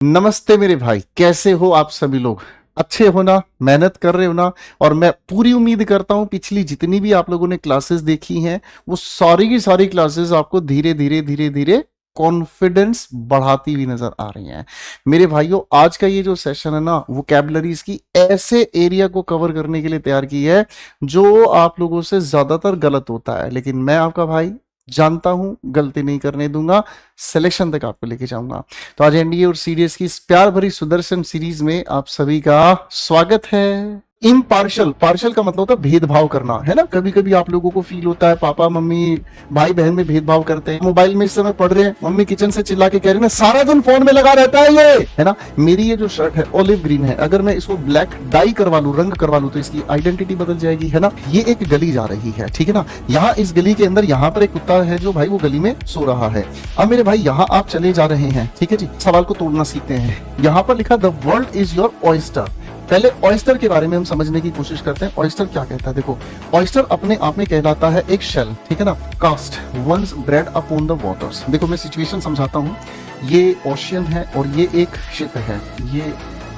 नमस्ते मेरे भाई, कैसे हो आप सभी लोग? अच्छे हो ना? मेहनत कर रहे हो ना? और मैं पूरी उम्मीद करता हूं पिछली जितनी भी आप लोगों ने क्लासेस देखी हैं वो सारी की सारी क्लासेस आपको धीरे धीरे धीरे धीरे कॉन्फिडेंस बढ़ाती हुई नजर आ रही हैं। मेरे भाइयों, आज का ये जो सेशन है ना, वोकैबुलरीज की ऐसे एरिया को कवर करने के लिए तैयार की है जो आप लोगों से ज्यादातर गलत होता है, लेकिन मैं आपका भाई जानता हूं, गलती नहीं करने दूंगा, सिलेक्शन तक आपको लेके जाऊंगा। तो आज एनडीए और सीडीएस की इस प्यार भरी सुदर्शन सीरीज में आप सभी का स्वागत है। इम्पार्शल, पार्शल का मतलब होता है भेदभाव करना, है ना। कभी कभी आप लोगों को फील होता है पापा मम्मी भाई बहन में भेदभाव करते हैं। मोबाइल में इस समय पढ़ रहे हैं, मम्मी किचन से चिल्ला के कह रही है सारा दिन फोन में लगा रहता है ये, है ना। मेरी ये जो शर्ट है ऑलिव ग्रीन है, अगर मैं इसको ब्लैक डाई करवा लूं, रंग करवा लूं, तो इसकी आइडेंटिटी बदल जाएगी, है ना। ये एक गली जा रही है, ठीक है ना। यहाँ इस गली के अंदर यहाँ पर एक कुत्ता है जो भाई वो गली में सो रहा है। अब मेरे भाई यहाँ आप चले जा रहे हैं, ठीक है जी। सवाल को तोड़ना सीखते हैं। यहाँ पर लिखा the world is your oyster. पहले ऑयस्टर के बारे में हम समझने की कोशिश करते हैं। ऑयस्टर क्या कहता है? देखो, ऑयस्टर अपने आप में कहलाता है एक शेल, ठीक है ना। Cast one's bread upon the waters. देखो मैं सिचुएशन समझाता हूँ। ये ओशियन है और ये एक शिप है, ये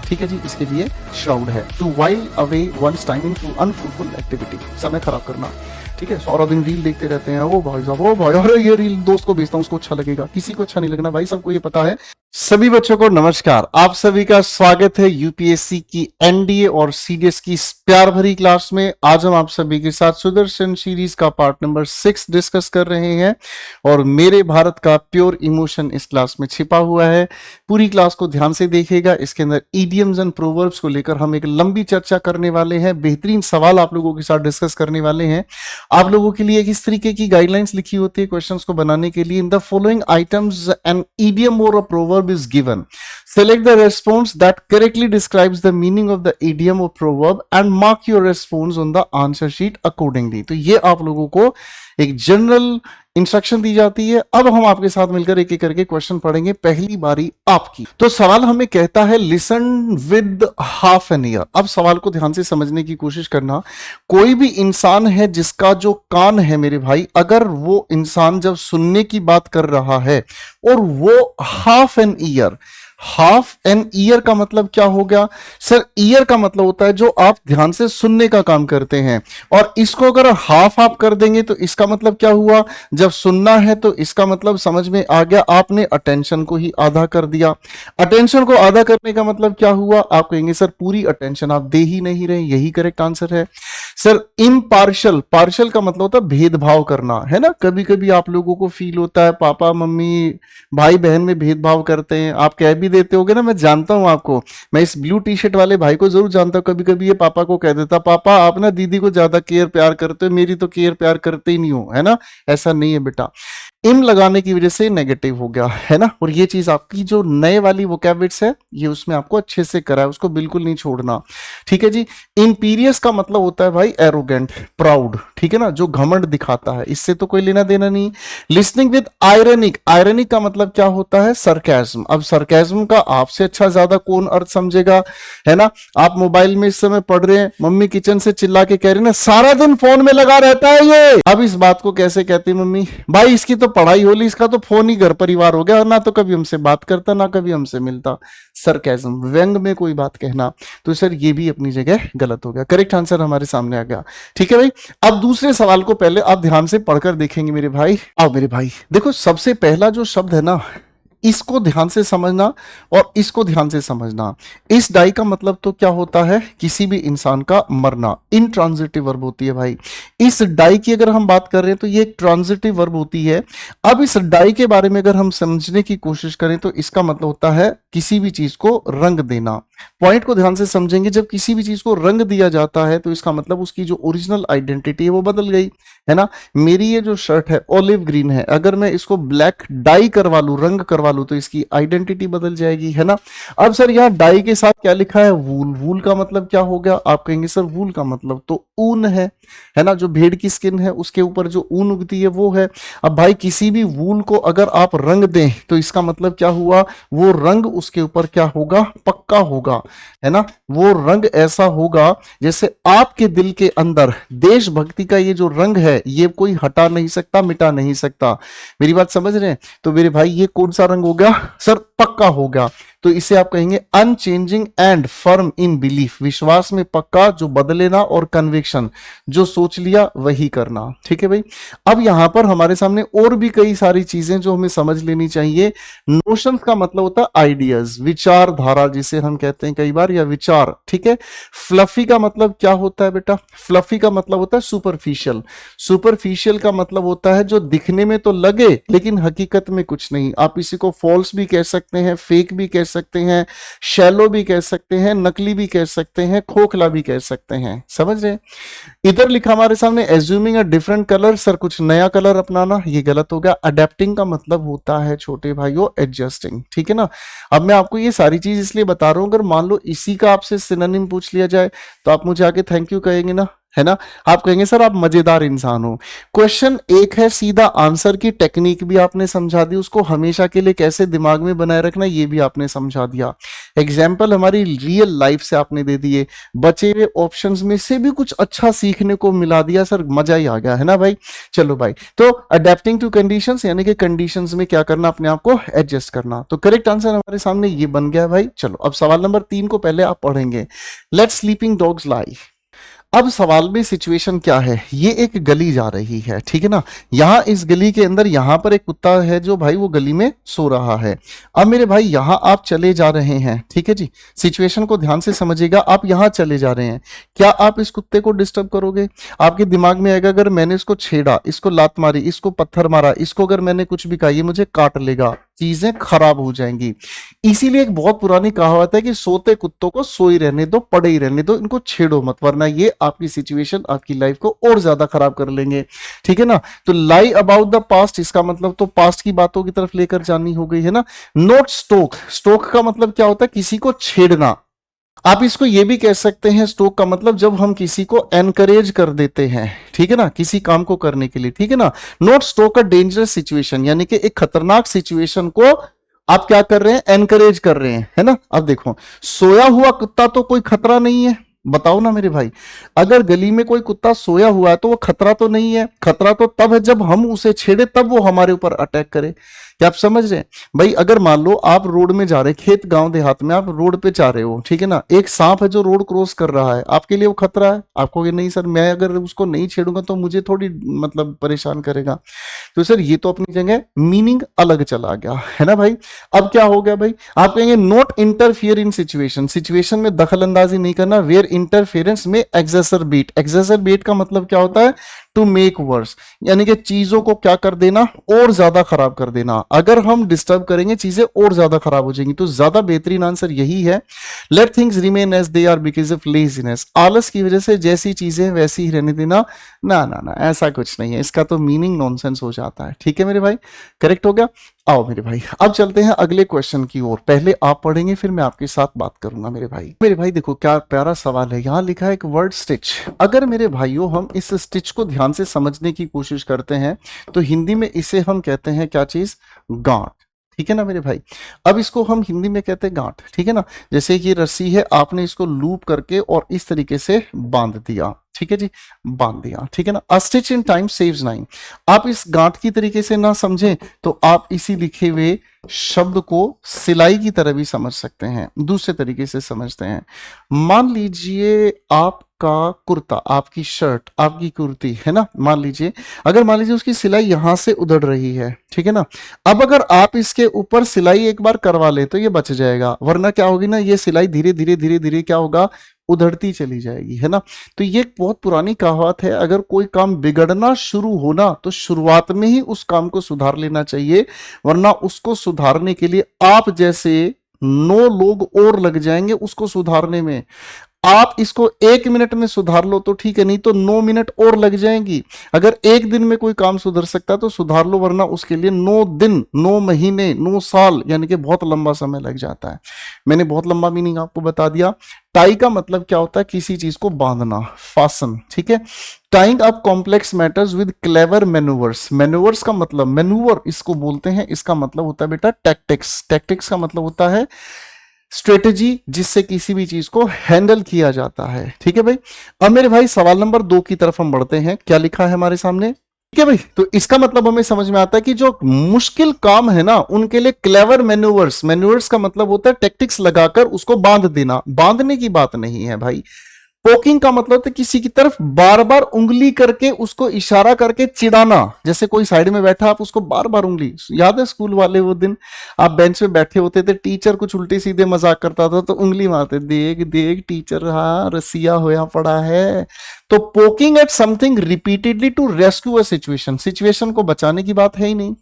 ठीक है जी। इसके लिए श्राउड है to while away one's timing to unfruitful activity, समय खराब करना, ठीक है। सारा दिन रील देखते रहते हैं, ओ भाई साहब, ओ भाई, अरे ये रील दोस्त को भेजता हूँ उसको अच्छा लगेगा, किसी को अच्छा नहीं लगना भाई, सबको ये पता है। सभी बच्चों को नमस्कार, आप सभी का स्वागत है यूपीएससी की एनडीए और सीडीएस की इस प्यार भरी क्लास में। आज हम आप सभी के साथ सुदर्शन सीरीज का पार्ट नंबर 6 डिस्कस कर रहे हैं और मेरे भारत का प्योर इमोशन इस क्लास में छिपा हुआ है। पूरी क्लास को ध्यान से देखिएगा। इसके अंदर इडियम्स एंड प्रोवर्ब्स को लेकर हम एक लंबी चर्चा करने वाले हैं, बेहतरीन सवाल आप लोगों के साथ डिस्कस करने वाले हैं। आप लोगों के लिए किस तरीके की गाइडलाइंस लिखी होती है क्वेश्चंस को बनाने के लिए? In the following items an idiom और a proverb is given. Select the response that correctly describes the meaning of the idiom or proverb and mark your response on the answer sheet accordingly. तो ये आप लोगों को एक general instruction दी जाती है। अब हम आपके साथ मिलकर एक एक करके क्वेश्चन पढ़ेंगे। पहली बारी आपकी। तो सवाल हमें कहता है listen with half an year. अब सवाल को ध्यान से समझने की कोशिश करना। कोई भी इंसान है जिसका जो कान है मेरे भाई, अगर वो इंसान जब सुनने की बात कर रहा है और वो half an year, half an year का मतलब क्या हो गया सर? ईयर का मतलब होता है जो आप ध्यान से सुनने का काम करते हैं, और इसको अगर हाफ आप कर देंगे तो इसका मतलब क्या हुआ? जब सुनना है तो इसका मतलब समझ में आ गया, आपने अटेंशन को ही आधा कर दिया। अटेंशन को आधा करने का मतलब क्या हुआ? आप कहेंगे सर पूरी अटेंशन आप दे ही नहीं रहे, यही करेक्ट आंसर है सर। इम्पार्शल, पार्शल का मतलब होता है भेदभाव करना, है ना। कभी कभी आप लोगों को फील होता है पापा मम्मी भाई बहन में भेदभाव करते हैं। आप कह भी देते होगे ना, मैं जानता हूं आपको। मैं इस ब्लू टी शर्ट वाले भाई को जरूर जानता हूं। कभी कभी ये पापा को कह देता, पापा आप ना दीदी को ज्यादा केयर प्यार करते हो, मेरी तो केयर प्यार करते ही नहीं हो, है ना। ऐसा नहीं है बेटा, इम लगाने की वजह से नेगेटिव हो गया, है ना। और ये चीज आपकी जो नए वाली वोकैब्युलरीज है ये उसमें आपको अच्छे से करा है, उसको बिल्कुल नहीं छोड़ना, ठीक है जी। इंपीरियस का मतलब होता है भाई एरोगेंट, प्राउड, ठीक है ना, जो घमंड दिखाता है, इससे तो कोई लेना देना नहीं। लिसनिंग विद आयरनिक, आयरनिक का मतलब क्या होता है? सरकास्म। अब सरकास्म का आपसे अच्छा ज्यादा कौन अर्थ समझेगा, है ना। आप मोबाइल में इस समय पढ़ रहे हैं, मम्मी किचन से चिल्ला के कह रही है सारा दिन फोन में लगा रहता है ये। अब इस बात को कैसे कहती मम्मी? भाई इसकी तो पढ़ाई होली, इसका तो फोन ही घर परिवार हो गया, ना तो कभी हमसे बात करता ना कभी हमसे मिलता। सरकास्म, व्यंग में कोई बात कहना, तो सर ये भी अपनी जगह गलत हो गया। करेक्ट आंसर हमारे सामने आ गया, ठीक है भाई। अब दूसरे सवाल को पहले आप ध्यान से पढ़कर देखेंगे मेरे भाई। आओ मेरे भाई, देखो सबसे पहला जो शब्द है ना, इसको ध्यान से समझना और इसको ध्यान से समझना। इस डाई का मतलब तो क्या होता है? किसी भी इंसान का मरना। इनट्रांजिटिव वर्ब होती है भाई। इस डाई की अगर हम बात कर रहे हैं तो ये एक ट्रांजिटिव वर्ब होती है। अब इस डाई के बारे में अगर हम समझने की कोशिश करें तो इसका मतलब होता है किसी भी चीज को रंग देना। पॉइंट को ध्यान से समझेंगे, जब किसी भी चीज को रंग दिया जाता है तो इसका मतलब उसकी जो ओरिजिनल आइडेंटिटी है वो बदल गई, है ना। मेरी ये जो शर्ट है ऑलिव ग्रीन है, अगर मैं इसको ब्लैक डाई करवा लूं, रंग करवा लूं, तो इसकी आइडेंटिटी बदल जाएगी, है ना। अब सर यहाँ डाई के साथ क्या लिखा है? वूल। वूल का मतलब क्या हो गया? आप कहेंगे सर वूल का मतलब तो ऊन है ना। जो भेड़ की स्किन है उसके ऊपर जो ऊन उगती है वो है। अब भाई किसी भी वूल को अगर आप रंग दें तो इसका मतलब क्या हुआ? वो रंग उसके ऊपर क्या होगा? पक्का होगा, है ना। वो रंग ऐसा होगा जैसे आपके दिल के अंदर देशभक्ति का ये जो रंग है ये कोई हटा नहीं सकता, मिटा नहीं सकता। मेरी बात समझ रहे हैं? तो मेरे भाई ये कौन सा रंग हो गया सर? पक्का हो गया। तो इसे आप कहेंगे unchanging and firm in belief, विश्वास में पक्का जो बदले ना, और कन्विक्शन जो सोच लिया वही करना। ठीक है भाई। अब यहां पर हमारे सामने और भी कई सारी चीजें जो हमें समझ लेनी चाहिए। नोशंस का मतलब होता है आइडियाज, विचारधारा जिसे हम कहते हैं कई बार, या विचार। ठीक है। फ्लफी का मतलब क्या होता है बेटा? फ्लफी का मतलब होता है सुपरफिशियल। सुपरफिशियल का मतलब होता है जो दिखने में तो लगे लेकिन हकीकत में कुछ नहीं। आप इसी को फॉल्स भी कह सकते हैं, फेक भी कह सकते हैं, शैलो भी कह सकते हैं, नकली भी कह सकते हैं, खोखला भी कह सकते हैं। समझ रहे हैं? इधर लिखा हमारे सामने assuming a different colour, sir कुछ नया कलर अपनाना, ये गलत हो गया। अडेप्टिंग का मतलब होता है छोटे भाइयों एडजस्टिंग। ठीक है ना। अब मैं आपको ये सारी चीज इसलिए बता रहा हूं, अगर मान लो इसी का आपसे सिनोनिम पूछ लिया जाए तो आप मुझे आके थैंक यू कहेंगे ना, है ना। आप कहेंगे सर आप मजेदार इंसान हो। क्वेश्चन एक है सीधा, आंसर की टेक्निक भी आपने समझा दी, उसको हमेशा के लिए कैसे दिमाग में बनाए रखना ये भी आपने समझा दिया। एग्जाम्पल हमारी रियल लाइफ से आपने दे दिए, बचे हुए ऑप्शंस में से भी कुछ अच्छा सीखने को मिला दिया। सर मजा ही आ गया, है ना भाई। चलो भाई, तो अडेप्टिंग टू कंडीशंस यानी कि कंडीशंस में क्या करना, अपने आप को एडजस्ट करना। तो करेक्ट आंसर हमारे सामने ये बन गया भाई। चलो अब सवाल नंबर 3 को पहले आप पढ़ेंगे। लेट स्लीपिंग डॉग्स लाई। अब सवाल में सिचुएशन क्या है, ये एक गली जा रही है, ठीक है ना। यहां इस गली के अंदर यहां पर एक कुत्ता है जो भाई वो गली में सो रहा है। अब मेरे भाई यहां आप चले जा रहे हैं, ठीक है जी। सिचुएशन को ध्यान से समझिएगा, आप यहां चले जा रहे हैं, क्या आप इस कुत्ते को डिस्टर्ब करोगे? आपके दिमाग में आएगा अगर मैंने इसको छेड़ा, इसको लात मारी, इसको पत्थर मारा, इसको अगर मैंने कुछ भी कहा ये मुझे काट लेगा, चीजें खराब हो जाएंगी। इसीलिए एक बहुत पुरानी कहावत है कि सोते कुत्तों को सोई रहने दो, पड़े ही रहने दो, इनको छेड़ो मत, वरना ये आपकी सिचुएशन, आपकी लाइफ को और ज्यादा खराब कर लेंगे। ठीक है ना। तो लाई अबाउट द पास्ट, इसका मतलब तो पास्ट की बातों की तरफ लेकर जानी हो गई, है ना। नॉट स्टोक, स्टोक का मतलब क्या होता है? किसी को छेड़ना। आप इसको ये भी कह सकते हैं, स्टोक का मतलब जब हम किसी को एनकरेज कर देते हैं, ठीक है ना, किसी काम को करने के लिए, ठीक है ना। Not stoke a dangerous situation, यानी कि एक खतरनाक सिचुएशन को आप क्या कर रहे हैं? एनकरेज कर रहे हैं, है ना। अब देखो, सोया हुआ कुत्ता तो कोई खतरा नहीं है, बताओ ना मेरे भाई। अगर गली में कोई कुत्ता सोया हुआ है तो वो खतरा तो नहीं है। खतरा तो तब है जब हम उसे छेड़े, तब वो हमारे ऊपर अटैक करे। क्या आप समझ रहे हैं भाई? अगर मान लो आप रोड में जा रहे, खेत गांव देहात में आप रोड पे जा रहे हो, ठीक है ना, एक सांप है जो रोड क्रॉस कर रहा है, आपके लिए वो खतरा है? आपको ये नहीं सर, मैं अगर उसको नहीं छेड़ूंगा तो मुझे थोड़ी मतलब परेशान करेगा। तो सर ये तो अपनी जगह मीनिंग अलग चला गया, है ना भाई। अब क्या हो गया भाई? आप कहेंगे not interfere in situation, situation में दखल अंदाजी नहीं करना। वेयर इंटरफेरेंस में एक्सेसरबेट, एक्सेसरबेट का मतलब क्या होता है? टू मेक वर्स, यानी कि चीजों को क्या कर देना? और ज्यादा खराब कर देना। अगर हम डिस्टर्ब करेंगे चीजें और ज्यादा खराब हो जाएंगी। तो ज्यादा बेहतरीन आंसर यही है। Let things remain as they are because of laziness, आलस की वजह से जैसी चीजें वैसी ही रहने देना। ना ना ना, ऐसा कुछ नहीं है, इसका तो मीनिंग नॉनसेंस हो जाता है। ठीक है मेरे भाई, करेक्ट हो गया। आओ मेरे भाई अब चलते हैं अगले क्वेश्चन की ओर। पहले आप पढ़ेंगे फिर मैं आपके साथ बात करूंगा मेरे भाई। मेरे भाई देखो क्या प्यारा सवाल है, यहां लिखा है एक वर्ड स्टिच। अगर मेरे भाइयों हम इस स्टिच को ध्यान से समझने की कोशिश करते हैं तो हिंदी में इसे हम कहते हैं क्या चीज? गांठ। ठीक है ना मेरे भाई। अब इसको हम हिंदी में कहते हैं गांठ, ठीक है ना। जैसे कि रस्सी है, आपने इसको लूप करके और इस तरीके से बांध दिया, ठीक है जी, बांध दिया, ठीक है ना। अ stitch in time saves nine. आप इस गांठ की तरीके से ना समझें तो आप इसी लिखे हुए शब्द को सिलाई की तरह भी समझ सकते हैं, दूसरे तरीके से समझते हैं। मान लीजिए आपका कुर्ता, आपकी शर्ट, आपकी कुर्ती, है ना, मान लीजिए, अगर मान लीजिए उसकी सिलाई यहां से उधड़ रही है, ठीक है ना। अब अगर आप इसके ऊपर सिलाई एक बार करवा ले तो ये बच जाएगा, वरना क्या होगी ना, ये सिलाई धीरे धीरे धीरे धीरे क्या होगा? उधड़ती चली जाएगी, है ना। तो ये एक बहुत पुरानी कहावत है, अगर कोई काम बिगड़ना शुरू होना तो शुरुआत में ही उस काम को सुधार लेना चाहिए, वरना उसको सुधारने के लिए आप जैसे 9 लोग और लग जाएंगे उसको सुधारने में। आप इसको 1 मिनट में सुधार लो तो ठीक है, नहीं तो 9 मिनट और लग जाएंगी। अगर एक दिन में कोई काम सुधर सकता है तो सुधार लो, वरना उसके लिए 9 दिन, 9 महीने, 9 साल, यानी कि बहुत लंबा समय लग जाता है। मैंने बहुत लंबा मीनिंग आपको बता दिया। टाई का मतलब क्या होता है? किसी चीज को बांधना, फासन, ठीक है। Tying up complex matters with clever manoeuvres. Manoeuvres का मतलब, मैनूवर इसको बोलते हैं, इसका मतलब होता है बेटा टैक्टिक्स। टैक्टिक्स का मतलब होता है स्ट्रेटेजी, जिससे किसी भी चीज को हैंडल किया जाता है। ठीक है भाई। अब मेरे भाई सवाल नंबर 2 की तरफ हम बढ़ते हैं। क्या लिखा है हमारे सामने? ठीक है भाई। तो इसका मतलब हमें समझ में आता है कि जो मुश्किल काम है ना उनके लिए क्लेवर मैन्यूवर्स, मैन्यूवर्स का मतलब होता है टेक्टिक्स लगाकर उसको बांध देना, बांधने की बात नहीं है भाई। पोकिंग का मतलब होता है किसी की तरफ बार बार उंगली करके उसको इशारा करके चिढ़ाना, जैसे कोई साइड में बैठा आप उसको बार बार उंगली, याद है स्कूल वाले वो दिन आप बेंच पे बैठे होते थे, टीचर कुछ उल्टे सीधे मजाक करता था तो उंगली मारते, देख देख टीचर हाँ रसिया होया पड़ा है। तो poking at something repeatedly to rescue a situation, situation को बचाने की बात है ही नहीं।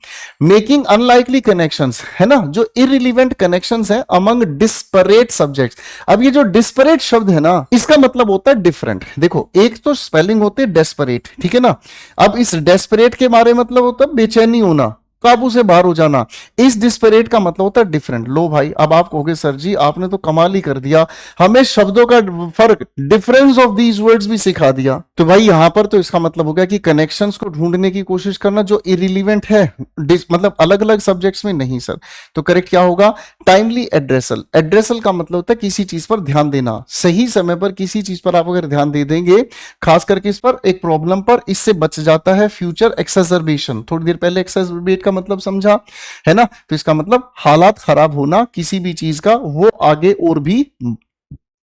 मेकिंग अनलाइकली कनेक्शंस है ना, जो इररिलेवेंट कनेक्शंस है अमंग डिस्परेट सब्जेक्ट्स। अब ये जो डिस्परेट शब्द है ना इसका मतलब होता है डिफरेंट। देखो एक तो स्पेलिंग होती है डेस्परेट, ठीक है ना। अब इस डेस्परेट के बारे मतलब होता है बेचैनी होना, काबू से बाहर हो जाना। इस डिस्परेट का मतलब होता है डिफरेंट। लो भाई अब आप कहोगे सर जी आपने तो कमाल ही कर दिया, हमें शब्दों का फर्क, डिफरेंस ऑफ दीज वर्ड्स भी सिखा दिया। तो भाई यहां पर तो इसका मतलब हो गया कि कनेक्शंस को ढूंढने की कोशिश करना जो इरिलीवेंट है, मतलब अलग अलग सब्जेक्ट्स में नहीं सर। तो करेक्ट क्या होगा, टाइमली एड्रेसल। एड्रेसल का मतलब होता है किसी चीज पर ध्यान देना, सही समय पर किसी चीज पर आप अगर ध्यान दे देंगे, खास करके इस पर एक प्रॉब्लम पर, इससे बच जाता है फ्यूचर एक्सेसरबेशन। थोड़ी देर पहले एक्सेसरबेट का मतलब समझा है ना, तो इसका मतलब हालात खराब होना किसी भी चीज का, वो आगे और भी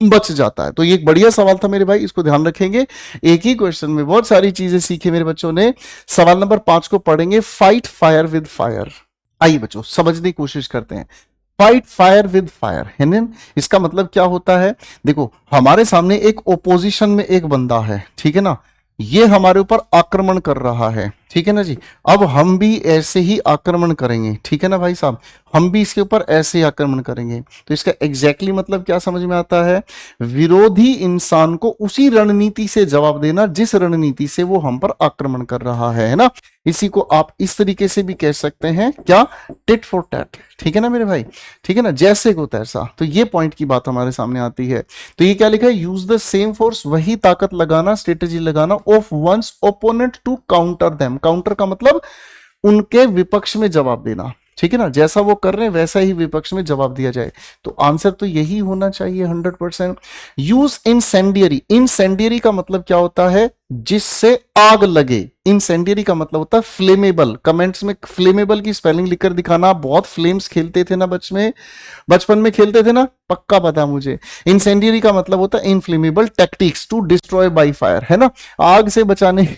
बच जाता है। तो ये एक बढ़िया सवाल था मेरे भाई, इसको ध्यान रखेंगे। एक ही क्वेश्चन में बहुत सारी चीजें सीखी मेरे बच्चों ने। सवाल नंबर 5 को पढ़ेंगे, फाइट फायर विद फायर। आइए बच्चों समझने की कोशिश करते हैं। फाइट फायर विद फायर है ना, इसका मतलब क्या होता है। देखो हमारे सामने एक ओपोजिशन में एक बंदा है, ठीक है ना, ये हमारे ऊपर आक्रमण कर रहा है, ठीक है ना जी। अब हम भी ऐसे ही आक्रमण करेंगे, ठीक है ना भाई साहब, हम भी इसके ऊपर ऐसे ही आक्रमण करेंगे। तो इसका एग्जैक्टली मतलब क्या समझ में आता है, विरोधी इंसान को उसी रणनीति से जवाब देना जिस रणनीति से वो हम पर आक्रमण कर रहा है ना। इसी को आप इस तरीके से भी कह सकते हैं, क्या, टिट फॉर टैट, ठीक है ना मेरे भाई, ठीक है ना, जैसे को तैसा। तो ये पॉइंट की बात हमारे सामने आती है। तो ये क्या लिखा है, यूज द सेम फोर्स, वही ताकत लगाना, स्ट्रेटेजी लगाना, of one's opponent to counter them. Counter का मतलब उनके विपक्ष में जवाब देना, ठीक है ना, जैसा वो कर रहे हैं वैसा ही विपक्ष में जवाब दिया जाए। तो आंसर तो यही होना चाहिए 100%। यूज इंसेंडियरी, इंसेंडियरी का मतलब क्या होता है, जिससे आग लगे। इंसेंडियरी का मतलब होता है फ्लेमेबल। कमेंट्स में फ्लेमेबल की स्पेलिंग लिखकर दिखाना। बहुत फ्लेम्स खेलते थे ना बचपन में खेलते थे ना, पक्का पता मुझे। इंसेंडियरी का मतलब होता है inflammable tactics to destroy by fire, है ना, आग से बचाने।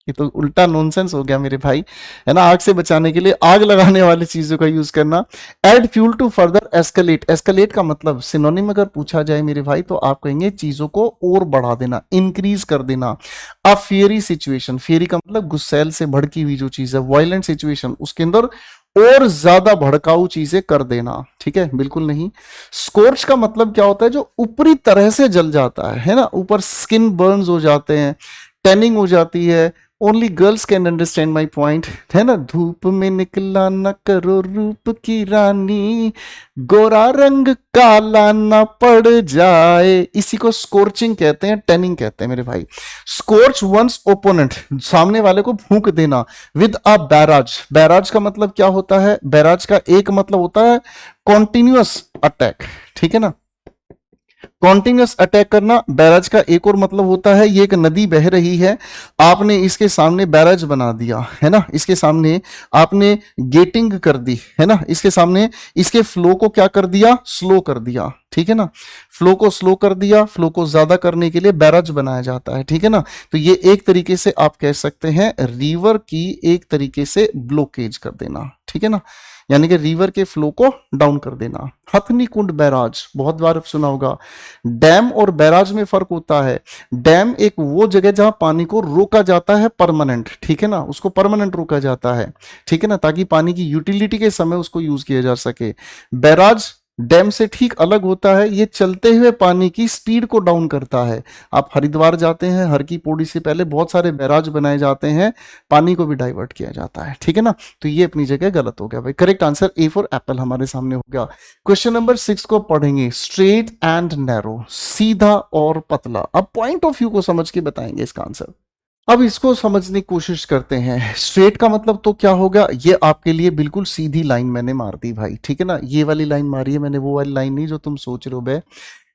ये तो उल्टा नॉनसेंस हो गया मेरे भाई, है ना, आग से बचाने के लिए आग लगाने वाली चीजों का यूज करना। Add fuel to further escalate. Escalate का मतलब सिनोनिम अगर पूछा जाए मेरे भाई तो आप कहेंगे चीजों को और बढ़ा देना, इंक्रीज कर देना। अ फियरी सिचुएशन, फियरी का मतलब गुस्सैल से भड़की हुई जो चीज है, वायलेंट सिचुएशन, उसके अंदर और ज्यादा भड़काऊ चीजें कर देना, ठीक है, बिल्कुल नहीं। स्कोर्च का मतलब क्या होता है, जो ऊपरी तरह से जल जाता है ना, ऊपर स्किन बर्न्स हो जाते हैं, टैनिंग हो जाती है। Only girls can understand my point, है ना। धूप में निकला न करो रूप की रानी, गोरा रंग काला न पड़ जाए, इसी को स्कोर्चिंग कहते हैं, टैनिंग कहते हैं मेरे भाई। स्कोर्च वंस ओपोनेंट, सामने वाले को फूंक देना। विद अ बैराज, बैराज का मतलब क्या होता है, बैराज का एक मतलब होता है कॉन्टिन्यूअस अटैक, ठीक है ना, कॉन्टिन्यूअस अटैक करना। बैराज का एक और मतलब होता है, ये एक नदी बह रही है, आपने इसके सामने बैराज बना दिया, है ना, इसके सामने आपने गेटिंग कर दी, है ना, इसके सामने इसके फ्लो को क्या कर दिया, स्लो कर दिया, ठीक है ना, फ्लो को स्लो कर दिया। फ्लो को ज्यादा करने के लिए बैराज बनाया जाता है, ठीक है ना। तो ये एक तरीके से आप कह सकते हैं रिवर की एक तरीके से ब्लॉकेज कर देना, ठीक है ना, यानी कि रिवर के फ्लो को डाउन कर देना। हथनी कुंड बैराज बहुत बार सुना होगा। डैम और बैराज में फर्क होता है। डैम एक वो जगह जहां पानी को रोका जाता है परमानेंट, ठीक है ना, उसको परमानेंट रोका जाता है, ठीक है ना, ताकि पानी की यूटिलिटी के समय उसको यूज किया जा सके। बैराज डैम से ठीक अलग होता है, ये चलते हुए पानी की स्पीड को डाउन करता है। आप हरिद्वार जाते हैं, हर की पौड़ी से पहले बहुत सारे बैराज बनाए जाते हैं, पानी को भी डाइवर्ट किया जाता है, ठीक है ना। तो ये अपनी जगह गलत हो गया भाई। Correct answer A for Apple हमारे सामने हो गया। क्वेश्चन नंबर 6 को पढ़ेंगे, स्ट्रेट एंड नैरो, सीधा और पतला। अब पॉइंट ऑफ व्यू को समझ के बताएंगे इसका आंसर। अब इसको समझने की कोशिश करते हैं। स्ट्रेट का मतलब तो क्या होगा, ये आपके लिए बिल्कुल सीधी लाइन मैंने मार दी भाई, ठीक है ना, ये वाली लाइन मारी है मैंने, वो वाली लाइन नहीं जो तुम सोच रहे हो बे।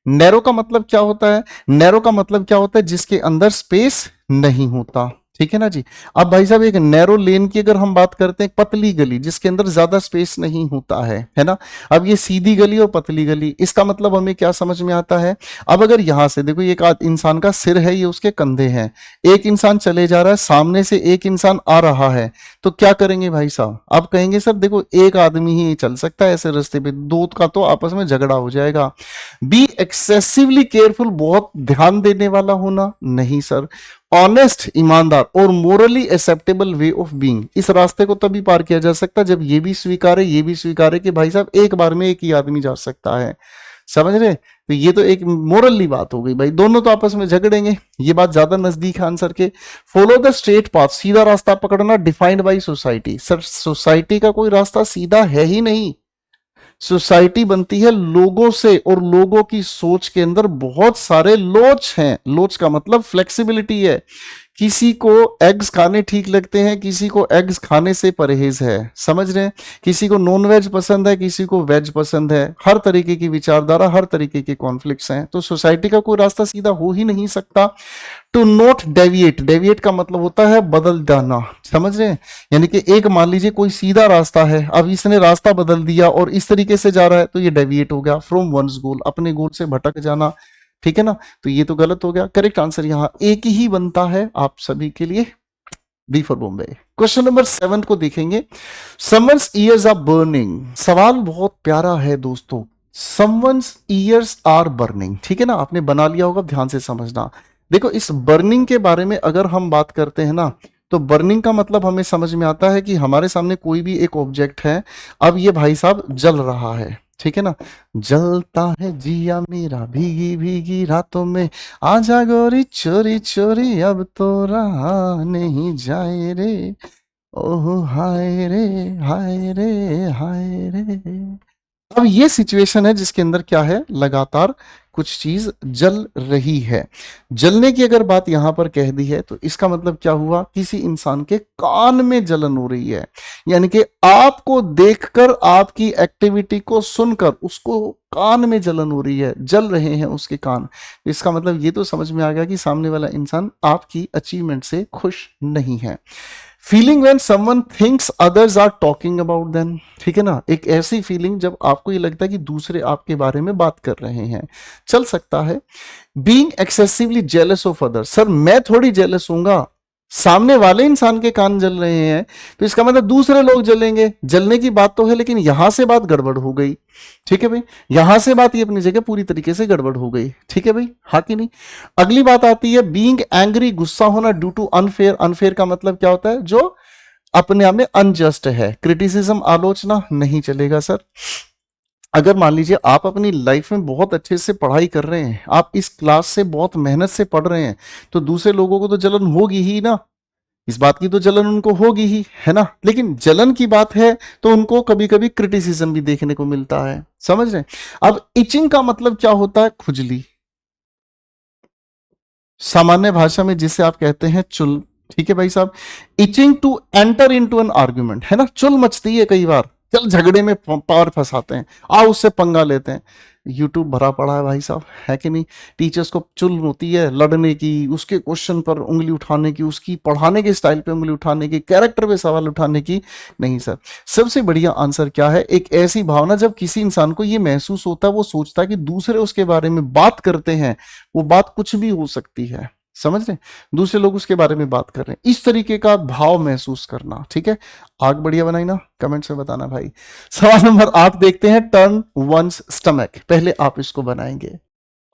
नैरो का मतलब क्या होता है, नैरो का मतलब क्या होता है, जिसके अंदर स्पेस नहीं होता, ठीक है ना जी। अब भाई साहब एक नैरो लेन की अगर हम बात करते हैं, पतली गली जिसके अंदर ज्यादा स्पेस नहीं होता है ना। अब ये सीधी गली और पतली गली, इसका मतलब हमें क्या समझ में आता है। अब अगर यहां से देखो, एक इंसान का सिर है, ये उसके कंधे हैं, एक इंसान चले जा रहा है, सामने से एक इंसान आ रहा है, तो क्या करेंगे भाई साहब। अब कहेंगे सर देखो एक आदमी ही चल सकता है ऐसे रास्ते पे, दो का तो आपस में झगड़ा हो जाएगा। बी एक्सेसिवली केयरफुल, बहुत ध्यान देने वाला होना, नहीं सर। ऑनेस्ट, ईमानदार और morally acceptable way of being, इस रास्ते को तभी पार किया जा सकता है जब ये भी स्वीकार है, ये भी स्वीकार है कि भाई साहब एक बार में एक ही आदमी जा सकता है। समझ रहे। तो ये तो एक मोरली बात हो गई भाई, दोनों तो आपस में झगड़ेंगे, ये बात ज्यादा नजदीक है आंसर के। फॉलो द स्ट्रेट पाथ, सीधा रास्ता पकड़ना, defined by society, sir society का कोई रास्ता सीधा है ही नहीं। सोसाइटी बनती है लोगों से, और लोगों की सोच के अंदर बहुत सारे लोच हैं। लोच का मतलब फ्लेक्सिबिलिटी है। किसी को एग्स खाने ठीक लगते हैं, किसी को एग्स खाने से परहेज है, समझ रहे हैं। किसी को नॉन वेज पसंद है, किसी को वेज पसंद है, हर तरीके की विचारधारा, हर तरीके के कॉन्फ्लिक्ट्स हैं। तो सोसाइटी का कोई रास्ता सीधा हो ही नहीं सकता। टू नॉट डेविएट, डेविएट का मतलब होता है बदल जाना, समझ रहे हैं। यानी कि एक मान लीजिए कोई सीधा रास्ता है, अब इसने रास्ता बदल दिया और इस तरीके से जा रहा है, तो ये डेविएट हो गया फ्रॉम वंस गोल, अपने गोल से भटक जाना। ठीक है ना। तो ये तो गलत हो गया। करेक्ट आंसर यहां एक ही बनता है आप सभी के लिए, B for Bombay. Question number 7 को देखेंगे। समवन्स ईयर्स आर बर्निंग, सवाल बहुत प्यारा है दोस्तों। समवन्स ईयर्स आर बर्निंग, ठीक है ना, आपने बना लिया होगा, ध्यान से समझना। देखो इस बर्निंग के बारे में अगर हम बात करते हैं ना, तो बर्निंग का मतलब हमें समझ में आता है कि हमारे सामने कोई भी एक ऑब्जेक्ट है, अब ये भाई साहब जल रहा है, ठीक है ना। जलता है जिया मेरा भीगी भीगी रातों में, आजा गोरी चोरी चोरी अब तो रहा नहीं जाए रे, ओह हाय रे हाय रे हाय रे। अब ये सिचुएशन है जिसके अंदर क्या है, लगातार कुछ चीज जल रही है। जलने की अगर बात यहां पर कह दी है, तो इसका मतलब क्या हुआ, किसी इंसान के कान में जलन हो रही है। यानी कि आपको देखकर, आपकी एक्टिविटी को सुनकर उसको कान में जलन हो रही है, जल रहे हैं उसके कान। इसका मतलब ये तो समझ में आ गया कि सामने वाला इंसान आपकी अचीवमेंट से खुश नहीं है। Feeling when someone thinks others are talking about them, ठीक है ना, एक ऐसी फीलिंग जब आपको ये लगता है कि दूसरे आपके बारे में बात कर रहे हैं, चल सकता है। Being excessively jealous of others, sir मैं थोड़ी जेलस हूंगा, सामने वाले इंसान के कान जल रहे हैं, तो इसका मतलब दूसरे लोग जलेंगे। जलने की बात तो है, लेकिन यहां से बात गड़बड़ हो गई, ठीक है भाई, यहां से बात ये अपनी जगह पूरी तरीके से गड़बड़ हो गई, ठीक है भाई, हाँ कि नहीं। अगली बात आती है बीइंग एंग्री, गुस्सा होना ड्यू टू अनफेयर। अनफेयर का मतलब क्या होता है, जो अपने आप में अनजस्ट है। क्रिटिसिज्म, आलोचना नहीं चलेगा सर। अगर मान लीजिए आप अपनी लाइफ में बहुत अच्छे से पढ़ाई कर रहे हैं, आप इस क्लास से बहुत मेहनत से पढ़ रहे हैं, तो दूसरे लोगों को तो जलन होगी ही ना, इस बात की तो जलन उनको होगी ही, है ना। लेकिन जलन की बात है तो उनको कभी कभी क्रिटिसिज्म भी देखने को मिलता है, समझ रहे हैं। अब इचिंग का मतलब क्या होता है, खुजली, सामान्य भाषा में जिसे आप कहते हैं चुल, ठीक है भाई साहब। Itching to enter into an argument, है ना, चुल मचती है कई बार, चल झगड़े में पावर फंसाते हैं, आओ उससे पंगा लेते हैं। यूट्यूब भरा पड़ा है भाई साहब, है कि नहीं। टीचर्स को चुल होती है लड़ने की, उसके क्वेश्चन पर उंगली उठाने की, उसकी पढ़ाने के स्टाइल पे उंगली उठाने की, कैरेक्टर पे सवाल उठाने की। नहीं सर, सबसे बढ़िया आंसर क्या है, एक ऐसी भावना जब किसी इंसान को ये महसूस होता है, वो सोचता है कि दूसरे उसके बारे में बात करते हैं, वो बात कुछ भी हो सकती है, समझ रहे हैं, दूसरे लोग उसके बारे में बात कर रहे हैं, इस तरीके का भाव महसूस करना, ठीक है। आग बढ़िया बनाई ना, कमेंट्स में बताना भाई। सवाल नंबर 8 देखते हैं, टर्न वंस स्टमक, पहले आप इसको बनाएंगे।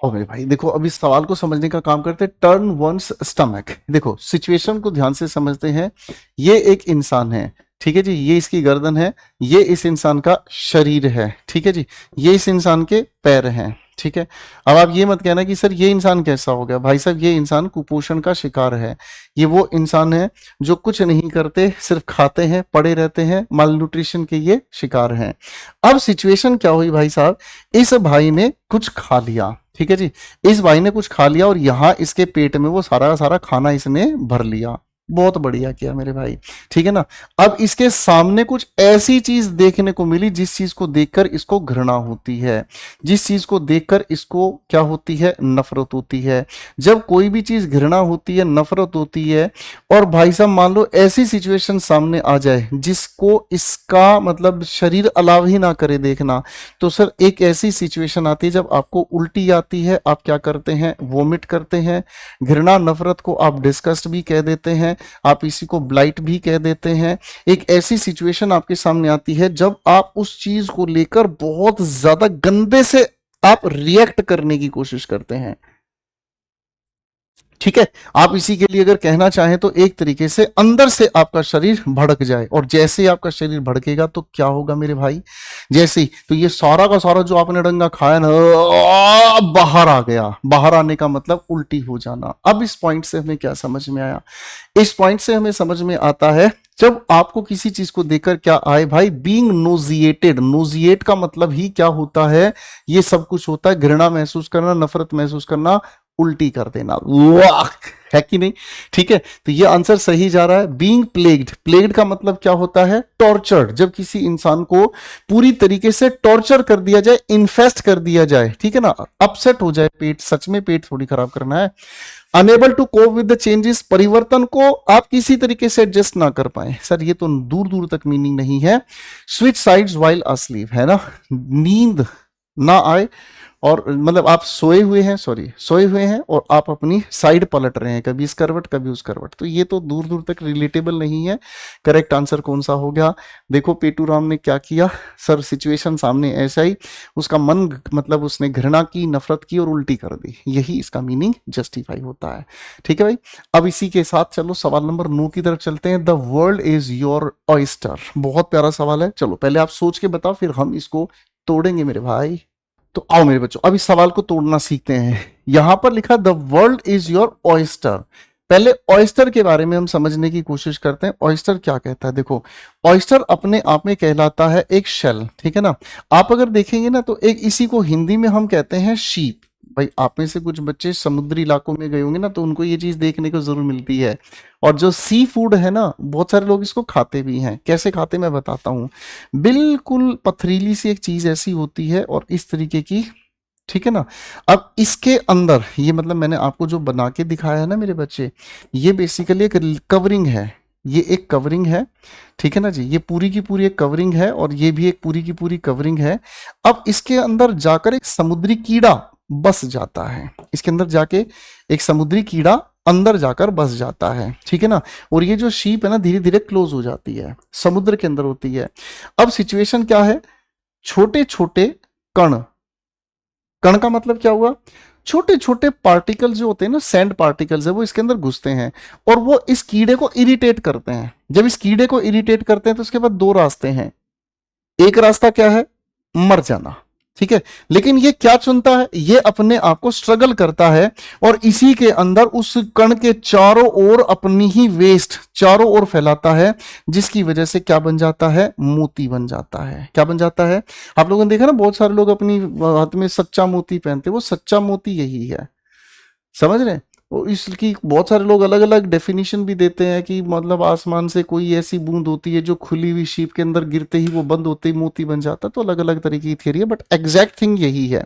ओ मेरे भाई देखो, अब इस सवाल को समझने का काम करते हैं। टर्न वंस स्टमक, देखो सिचुएशन को ध्यान से समझते हैं। ये एक इंसान है, ठीक है जी, ये इसकी गर्दन है, ये इस इंसान का शरीर है, ठीक है जी, ये इस इंसान के पैर हैं, ठीक है। अब आप ये मत कहना कि सर ये इंसान कैसा हो गया, भाई साहब ये इंसान कुपोषण का शिकार है। ये वो इंसान है जो कुछ नहीं करते, सिर्फ खाते हैं, पड़े रहते हैं, माल न्यूट्रिशन के ये शिकार हैं। अब सिचुएशन क्या हुई भाई साहब, इस भाई ने कुछ खा लिया, ठीक है जी, इस भाई ने कुछ खा लिया और यहां इसके पेट में वो सारा का सारा खाना इसने भर लिया। बहुत बढ़िया किया मेरे भाई, ठीक है ना। अब इसके सामने कुछ ऐसी चीज देखने को मिली जिस चीज को देखकर इसको घृणा होती है, जिस चीज को देखकर इसको क्या होती है, नफरत होती है। जब कोई भी चीज घृणा होती है, नफरत होती है, और भाई साहब मान लो ऐसी सिचुएशन सामने आ जाए जिसको इसका मतलब शरीर अलाव ही ना करे देखना, तो सर एक ऐसी सिचुएशन आती है जब आपको उल्टी आती है, आप क्या करते हैं, वोमिट करते हैं। घृणा नफरत को आप डिस्गस्ट भी कह देते हैं, आप इसी को ब्लाइट भी कह देते हैं। एक ऐसी सिचुएशन आपके सामने आती है जब आप उस चीज को लेकर बहुत ज्यादा गंदे से आप रिएक्ट करने की कोशिश करते हैं, ठीक है। आप इसी के लिए अगर कहना चाहें तो एक तरीके से अंदर से आपका शरीर भड़क जाए, और जैसे ही आपका शरीर भड़केगा तो क्या होगा मेरे भाई, जैसे ही तो ये सारा का सारा जो आपने डंगा खाया ना बाहर आ गया। बाहर आने का मतलब उल्टी हो जाना। अब इस पॉइंट से हमें क्या समझ में आया, इस पॉइंट से हमें समझ में आता है जब आपको किसी चीज को देखकर क्या आए भाई, बीइंग नोजिएटेड। नोजिएट का मतलब ही क्या होता है, ये सब कुछ होता है, घृणा महसूस करना, नफरत महसूस करना, उल्टी कर देना, वाह, है कि नहीं, ठीक है। तो ये आंसर सही जा रहा है। बीइंग प्लेग्ड, प्लेग्ड का मतलब क्या होता है, टॉर्चर्ड। जब किसी इंसान को पूरी तरीके से टॉर्चर कर दिया जाए, इन्फेस्ट कर दिया जाए, ठीक है ना, अपसेट हो जाए पेट, सच में पेट थोड़ी खराब करना है। Unable to cope with the changes, परिवर्तन को आप किसी तरीके से एडजस्ट ना कर पाए, सर ये तो दूर दूर तक मीनिंग नहीं है। स्विच साइड्स व्हाइल अस्लीप, है ना, नींद ना आए, और मतलब आप सोए हुए हैं, सोए हुए हैं और आप अपनी साइड पलट रहे हैं, कभी इस करवट कभी उस करवट, तो ये तो दूर दूर तक रिलेटेबल नहीं है। करेक्ट आंसर कौन सा हो गया, देखो पेटू राम ने क्या किया, सर सिचुएशन सामने ऐसा ही, उसका मन मतलब उसने घृणा की, नफरत की और उल्टी कर दी, यही इसका मीनिंग जस्टिफाई होता है, ठीक है भाई। अब इसी के साथ चलो सवाल नंबर 9 की तरफ चलते हैं। The world is your oyster, बहुत प्यारा सवाल है, चलो पहले आप सोच के बताओ फिर हम इसको तोड़ेंगे मेरे भाई। तो आओ मेरे बच्चों अब इस सवाल को तोड़ना सीखते हैं। यहां पर लिखा the world is your oyster. पहले ऑयस्टर के बारे में हम समझने की कोशिश करते हैं, ऑयस्टर क्या कहता है। देखो ऑयस्टर अपने आप में कहलाता है एक शेल, ठीक है ना। आप अगर देखेंगे ना तो एक इसी को हिंदी में हम कहते हैं शीप। भाई आप में से कुछ बच्चे समुद्री इलाकों में गए होंगे ना, तो उनको ये चीज देखने को जरूर मिलती है। और जो सी फूड है ना, बहुत सारे लोग इसको खाते भी हैं। कैसे खाते मैं बताता हूँ। बिल्कुल पथरीली सी एक चीज ऐसी होती है और इस तरीके की, ठीक है ना। अब इसके अंदर ये मतलब मैंने आपको जो बना के दिखाया है ना मेरे बच्चे, ये बेसिकली एक कवरिंग है, ये एक कवरिंग है, ठीक है ना जी। ये पूरी की पूरी एक कवरिंग है और ये भी एक पूरी की पूरी कवरिंग है। अब इसके अंदर जाकर एक समुद्री कीड़ा बस जाता है, इसके अंदर जाके एक समुद्री कीड़ा अंदर जाकर बस जाता है, ठीक है ना। और ये जो शीप है ना धीरे धीरे क्लोज हो जाती है, समुद्र के अंदर होती है। अब सिचुएशन क्या है, छोटे छोटे कण, कण का मतलब क्या हुआ, छोटे छोटे पार्टिकल जो होते हैं ना, सैंड पार्टिकल्स है, वो इसके अंदर घुसते हैं और वो इस कीड़े को इरिटेट करते हैं। जब इस कीड़े को इरिटेट करते हैं तो उसके बाद दो रास्ते हैं। एक रास्ता क्या है, मर जाना, ठीक है। लेकिन ये क्या चुनता है, ये अपने आप को स्ट्रगल करता है और इसी के अंदर उस कण के चारों ओर अपनी ही वेस्ट चारों ओर फैलाता है, जिसकी वजह से क्या बन जाता है, मोती बन जाता है। क्या बन जाता है, आप लोगों ने देखा ना बहुत सारे लोग अपनी हाथ में सच्चा मोती पहनते हैं, वो सच्चा मोती यही है, समझ रहे हैं। वो इसकी बहुत सारे लोग अलग अलग डेफिनेशन भी देते हैं कि मतलब आसमान से कोई ऐसी बूंद होती है जो खुली हुई शीप के अंदर गिरते ही वो बंद होते ही मोती बन जाता है। तो अलग अलग तरीके की थियरी है, बट एग्जैक्ट थिंग यही है,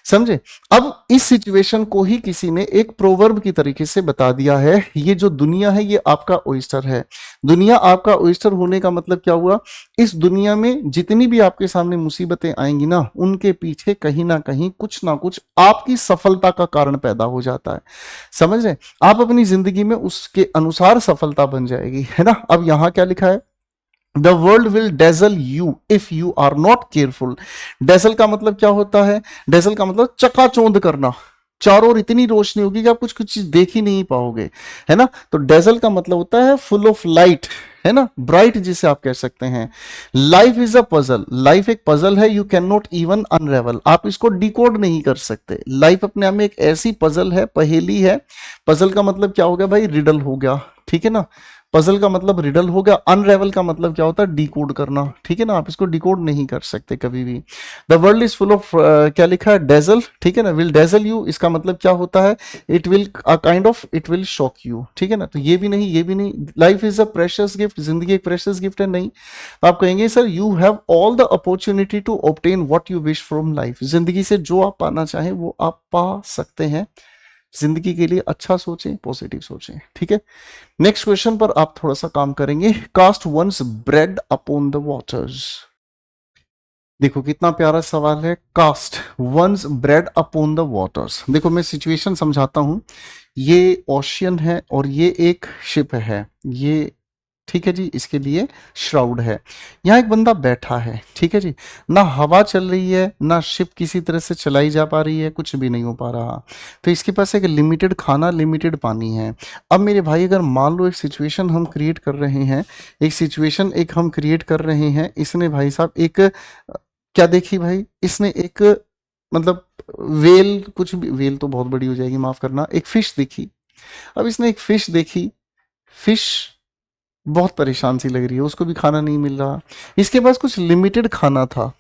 समझे। अब इस सिचुएशन को ही किसी ने एक प्रोवर्ब की तरीके से बता दिया है, ये जो दुनिया है ये आपका ओइस्टर है। दुनिया आपका ओइस्टर होने का मतलब क्या हुआ, इस दुनिया में जितनी भी आपके सामने मुसीबतें आएंगी ना, उनके पीछे कहीं ना कहीं कुछ ना कुछ आपकी सफलता का कारण पैदा हो जाता है, समझ रहे। आप अपनी जिंदगी में उसके अनुसार सफलता बन जाएगी, है ना। अब यहां क्या लिखा है, the world will dazzle you if you are not careful. Dazzle का मतलब क्या होता है, डेजल का मतलब चकाचौंध करना, चारों ओर इतनी रोशनी होगी कि आप कुछ कुछ चीज देख ही नहीं पाओगे, है ना। तो डेजल का मतलब होता है फुल ऑफ लाइट, है ना, ब्राइट जिसे आप कह सकते हैं। Life is a puzzle, life एक पजल है, यू कैन नॉट इवन अनरेवल, आप इसको डिकोड नहीं कर सकते। लाइफ अपने आप में एक ऐसी पजल है, पहेली है। पजल का मतलब क्या हो गया भाई, रिडल हो गया, ठीक है ना। पजल का मतलब रिडल हो गया, अनरेवल का मतलब क्या होता है, डिकोड करना, ठीक है ना, आप इसको डिकोड नहीं कर सकते कभी भी। The world is full of, क्या लिखा है, डेजल, ठीक है ना, विल डेजल यू, इसका मतलब क्या होता है, it will kind of, it will shock you, ठीक है ना, तो ये भी नहीं, ये भी नहीं। Life is a precious gift, जिंदगी एक प्रेशियस गिफ्ट है, नहीं। तो आप कहेंगे sir you have all the opportunity to obtain what you wish from life, जिंदगी से जो आप पाना चाहें वो आप पा सकते हैं। जिंदगी के लिए अच्छा सोचें, पॉजिटिव सोचें, ठीक है। नेक्स्ट क्वेश्चन पर आप थोड़ा सा काम करेंगे। Cast one's bread upon the waters, देखो कितना प्यारा सवाल है। Cast one's bread upon the waters, देखो मैं सिचुएशन समझाता हूं। ये ओशियन है और ये एक शिप है, ये ठीक है जी, इसके लिए श्राउड है। यहाँ एक बंदा बैठा है, ठीक है जी, ना हवा चल रही है, ना शिप किसी तरह से चलाई जा पा रही है, कुछ भी नहीं हो पा रहा। तो इसके पास एक लिमिटेड खाना, लिमिटेड पानी है। अब मेरे भाई अगर मान लो एक सिचुएशन हम क्रिएट कर रहे हैं, एक सिचुएशन एक हम क्रिएट कर रहे हैं, इसने भाई साहब एक क्या देखी भाई, इसने एक मतलब वेल, कुछ भी, वेल तो बहुत बड़ी हो जाएगी, माफ करना, एक फिश देखी। अब इसने एक फिश देखी, फिश बहुत परेशान सी लग रही है, उसको भी खाना नहीं मिल रहा। इसके पास कुछ लिमिटेड खाना था,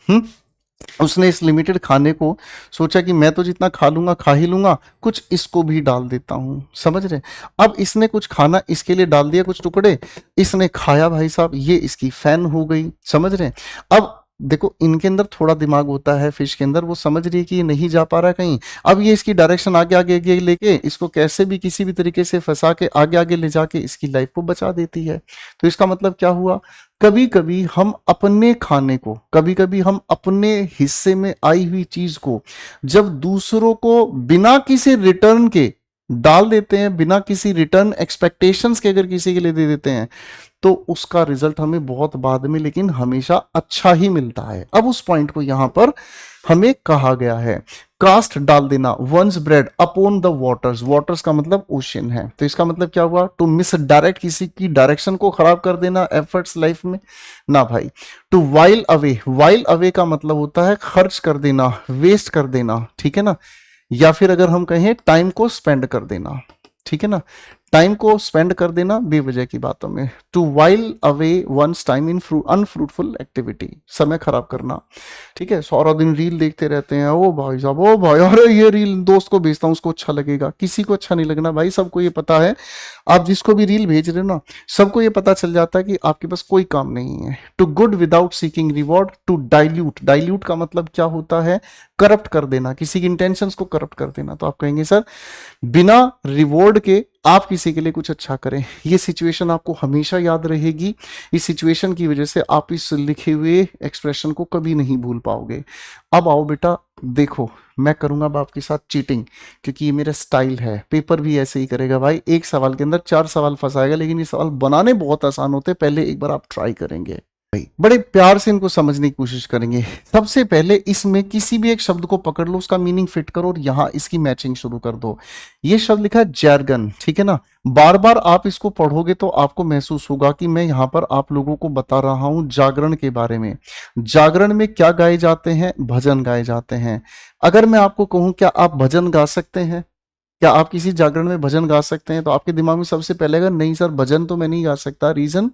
उसने इस लिमिटेड खाने को सोचा कि मैं तो जितना खा लूंगा खा ही लूंगा, कुछ इसको भी डाल देता हूं, समझ रहे। अब इसने कुछ खाना इसके लिए डाल दिया, कुछ टुकड़े इसने खाया भाई साहब, ये इसकी फैन हो गई, समझ रहे। अब देखो इनके अंदर थोड़ा दिमाग होता है, फिश के अंदर, वो समझ रही है कि ये नहीं जा पा रहा कहीं। अब ये इसकी डायरेक्शन आगे आगे आगे लेके इसको कैसे भी किसी भी तरीके से फंसा के आगे आगे ले जाके इसकी लाइफ को बचा देती है। तो इसका मतलब क्या हुआ, कभी कभी हम अपने खाने को, कभी कभी हम अपने हिस्से में आई हुई चीज को जब दूसरों को बिना किसी रिटर्न के डाल देते हैं, बिना किसी रिटर्न एक्सपेक्टेशंस के अगर किसी के लिए दे देते हैं, तो उसका रिजल्ट हमें बहुत बाद में लेकिन हमेशा अच्छा ही मिलता है। अब उस पॉइंट को यहां पर हमें कहा गया है, कास्ट डाल देना, one's bread upon the waters, waters का मतलब ओशन है। तो इसका मतलब क्या हुआ, टू मिस डायरेक्ट, किसी की डायरेक्शन को खराब कर देना एफर्ट्स लाइफ में, ना भाई। To while away, while away का मतलब होता है खर्च कर देना, वेस्ट कर देना, ठीक है ना, या फिर अगर हम कहें टाइम को स्पेंड कर देना, ठीक है ना, टाइम को स्पेंड कर देना बेवजह की बातों में। To while away one's time in unfruitful activity, समय खराब करना, ठीक है। सारा दिन रील देखते रहते हैं, ओ भाई साहब, ओ भाई, अरे ये रील दोस्त को भेजता हूँ उसको अच्छा लगेगा, किसी को अच्छा नहीं लगना भाई, सबको ये पता है। आप जिसको भी रील भेज रहे हो ना, सबको ये पता चल जाता है कि आपके पास कोई काम नहीं है। To good without seeking reward, to dilute, dilute का मतलब क्या होता है, करप्ट कर देना, किसी की इंटेंशंस को करप्ट कर देना। तो आप कहेंगे सर बिना रिवॉर्ड के आप किसी के लिए कुछ अच्छा करें, ये सिचुएशन आपको हमेशा याद रहेगी। इस सिचुएशन की वजह से आप इस लिखे हुए एक्सप्रेशन को कभी नहीं भूल पाओगे। अब आओ बेटा, देखो मैं करूंगा अब आपके साथ चीटिंग, क्योंकि ये मेरा स्टाइल है। पेपर भी ऐसे ही करेगा भाई, एक सवाल के अंदर 4 सवाल फंसाएगा, लेकिन ये सवाल बनाने बहुत आसान होते हैं, पहले एक बार आप ट्राई करेंगे, बड़े प्यार से इनको समझने की कोशिश करेंगे। सबसे पहले इसमें किसी भी एक शब्द को पकड़ लो, उसका मीनिंग फिट करो और यहां इसकी मैचिंग शुरू कर दो। ये शब्द लिखा है जैरगन, ठीक है ना, बार बार आप इसको पढ़ोगे तो आपको महसूस होगा कि मैं यहां पर आप लोगों को बता रहा हूं जागरण के बारे में। जागरण में क्या गाए जाते हैं, भजन गाए जाते हैं। अगर मैं आपको कहूं क्या आप भजन गा सकते हैं, क्या आप किसी जागरण में भजन गा सकते हैं, तो आपके दिमाग में सबसे पहले अगर नहीं सर भजन तो मैं नहीं गा सकता। रीजन,